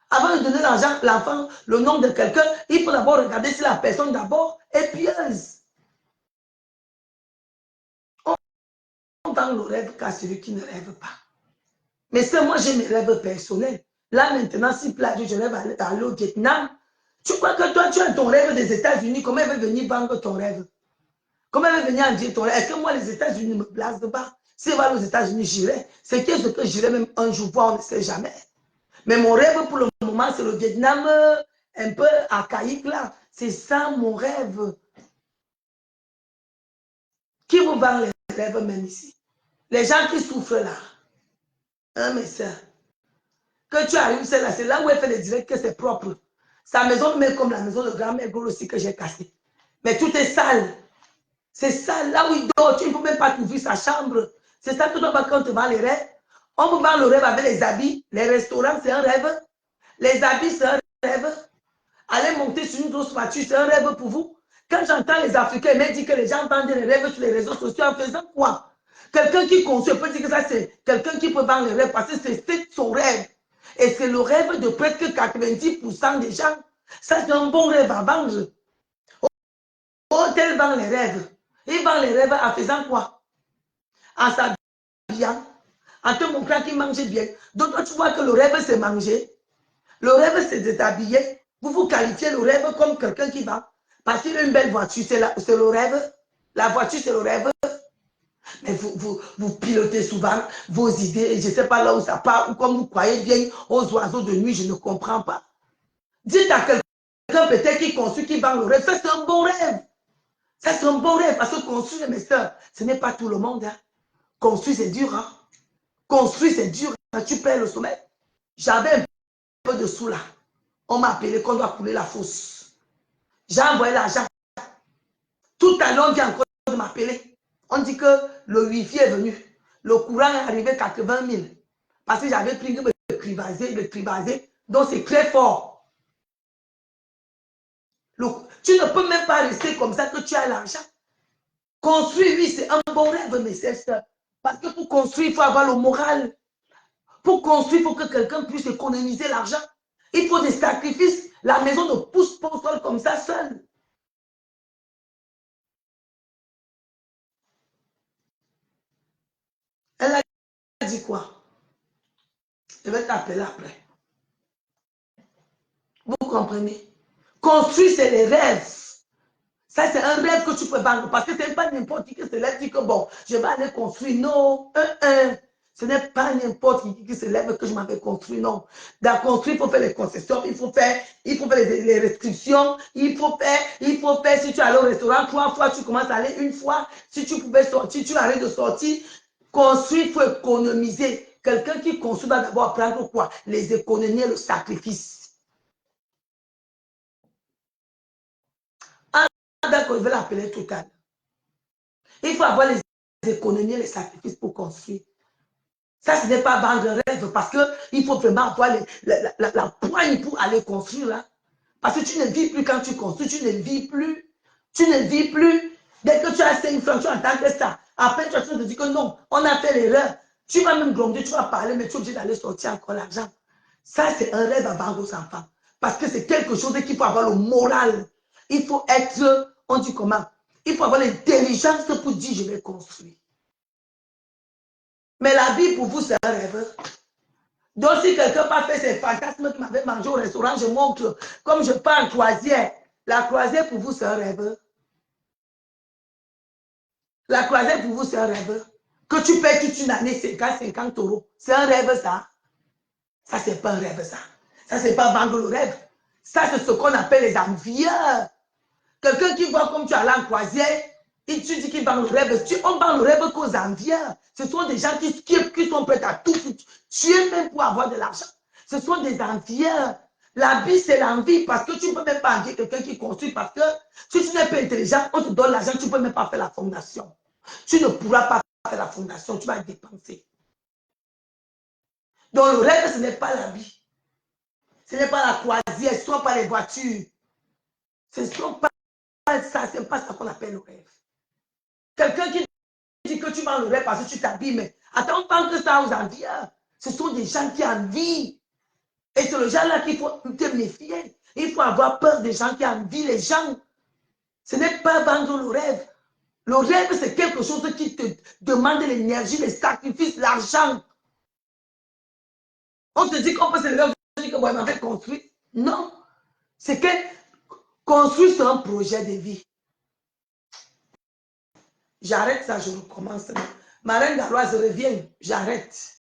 Avant de donner l'argent à l'enfant, le nom de quelqu'un, il faut d'abord regarder si la personne d'abord est pieuse. On vend le rêve qu'à celui qui ne rêve pas. Mais c'est moi, j'ai mes rêves personnels. Là, maintenant, si je rêve aller au Vietnam, tu crois que toi, tu as ton rêve des États-Unis, comment elle veut venir vendre ton rêve? Comment elle veut venir en dire ton rêve? Est-ce que moi, les États-Unis ne me placent pas? Si elle va aux États-Unis, j'irai. C'est ce que j'irai même un jour voir, on ne sait jamais. Mais mon rêve pour le moment, c'est le Vietnam un peu archaïque là. C'est ça mon rêve. Qui vous vend les rêves même ici? Les gens qui souffrent là. Hein, mes soeurs? Que tu arrives, c'est là où elle fait les directs que c'est propre. Sa maison, mais comme la maison de grand-mère aussi que j'ai cassée. Mais tout est sale. C'est sale. Là où il dort, tu ne peux même pas ouvrir sa chambre. C'est ça que toi, quand on te vend les rêves. On peut vendre le rêve avec les habits. Les restaurants, c'est un rêve. Les habits, c'est un rêve. Aller monter sur une grosse voiture, c'est un rêve pour vous. Quand j'entends les Africains me dire que les gens vendent des rêves sur les réseaux sociaux en faisant quoi? Quelqu'un qui conçoit peut dire que ça, c'est quelqu'un qui peut vendre les rêves parce que c'est son rêve. Et c'est le rêve de presque 90% des gens. Ça, c'est un bon rêve à vendre. Hôtel vend les rêves. Il vend les rêves en faisant quoi? En s'habillant, en te montrant qu'il mange bien. Donc, tu vois que le rêve, c'est manger. Le rêve, c'est de t'habiller. Vous vous qualifiez le rêve comme quelqu'un qui va. Parce qu'il a une belle voiture, c'est le rêve. La voiture, c'est le rêve. Mais vous pilotez souvent vos idées et je ne sais pas là où ça part, ou comme vous croyez bien aux oiseaux de nuit, je ne comprends pas. Dites à quelqu'un peut-être qui construit, qui vend le rêve, ça c'est un bon rêve. Ça c'est un bon rêve parce que construire, mes soeurs, ce n'est pas tout le monde. Hein. Construire, c'est dur. Hein. Construire, c'est dur. Hein. Tu perds le sommet. J'avais un peu de sous là. On m'a appelé qu'on doit couler la fosse. J'ai envoyé l'argent. Tout à l'heure, on vient encore de m'appeler. On dit que le wifi est venu. Le courant est arrivé 80 000. Parce que j'avais pris le tribasé. Donc c'est très fort. Tu ne peux même pas rester comme ça que tu as l'argent. Construire, oui, c'est un bon rêve, mes sœurs. Parce que pour construire, il faut avoir le moral. Pour construire, il faut que quelqu'un puisse économiser l'argent. Il faut des sacrifices. La maison ne pousse pas au sol comme ça seule. Elle a dit quoi? Je vais t'appeler après. Vous comprenez? Construire, c'est les rêves. Ça, c'est un rêve que tu peux vendre. Parce que ce n'est pas n'importe qui se lève et dit que bon, je vais aller construire. Non, ce n'est pas n'importe qui se lève que je m'avais construit. Non. Dans construire, il faut faire les concessions, il faut faire les restrictions, il faut faire, si tu allais au restaurant 3 fois, tu commences à aller 1 fois. Si tu pouvais sortir, tu arrêtes de sortir. Construire, il faut économiser. Quelqu'un qui construit doit d'abord apprendre quoi? Les économies et le sacrifice. Ah, d'accord, je vais l'appeler tout à l'heure. Il faut avoir les économies et les sacrifices pour construire. Ça, ce n'est pas vendre un rêve parce qu'il faut vraiment avoir la poigne pour aller construire là. Parce que tu ne vis plus quand tu construis, tu ne vis plus. Tu ne vis plus. Dès que tu as 5 francs, tu entends que ça. Après, tu as te dire que non, on a fait l'erreur. Tu vas même gronder, tu vas parler, mais tu es obligé d'aller sortir encore l'argent. Ça, c'est un rêve à vendre aux enfants. Parce que c'est quelque chose qu'il faut avoir le moral. Il faut être, on dit comment? Il faut avoir l'intelligence pour dire je vais construire. Mais la vie pour vous, c'est un rêve. Donc, si quelqu'un n'a pas fait ses fantasmes qui m'avait mangé au restaurant, je montre, comme je pars en croisière. La croisière pour vous, c'est un rêve. La croisière pour vous, c'est un rêve. Que tu payes toute une année 50 €. C'est un rêve, ça. Ça, c'est pas un rêve, ça. Ça, c'est pas vendre le rêve. Ça, c'est ce qu'on appelle les envieurs. Quelqu'un qui voit comme tu allais en croisière, et tu dis qu'il vend le rêve. On vend le rêve qu'aux envieurs. Ce sont des gens qui sont prêts à tout tuer même pour avoir de l'argent. Ce sont des envieurs. La vie, c'est l'envie parce que tu ne peux même pas envier quelqu'un qui construit parce que si tu n'es pas intelligent, on te donne l'argent, tu ne peux même pas faire la fondation. Tu ne pourras pas faire la fondation, tu vas dépenser. Donc le rêve, ce n'est pas la vie. Ce n'est pas la croisière, ce ne sont pas les voitures. Ce ne sont pas ça, ce n'est pas ça qu'on appelle le rêve. Quelqu'un qui dit que tu vends le rêve parce que tu t'habilles, mais attends, tant que ça aux envieurs. Ce sont des gens qui envient. Et c'est le genre-là qu'il faut te méfier. Il faut avoir peur des gens qui envient les gens. Ce n'est pas vendre le rêve. Le rêve, c'est quelque chose qui te demande l'énergie, les sacrifices, l'argent. On te dit qu'on peut se lever, on te dit que moi, je vais construire. Non. C'est que construire, c'est un projet de vie. J'arrête ça, je recommence. Ma reine Galoise revient, j'arrête.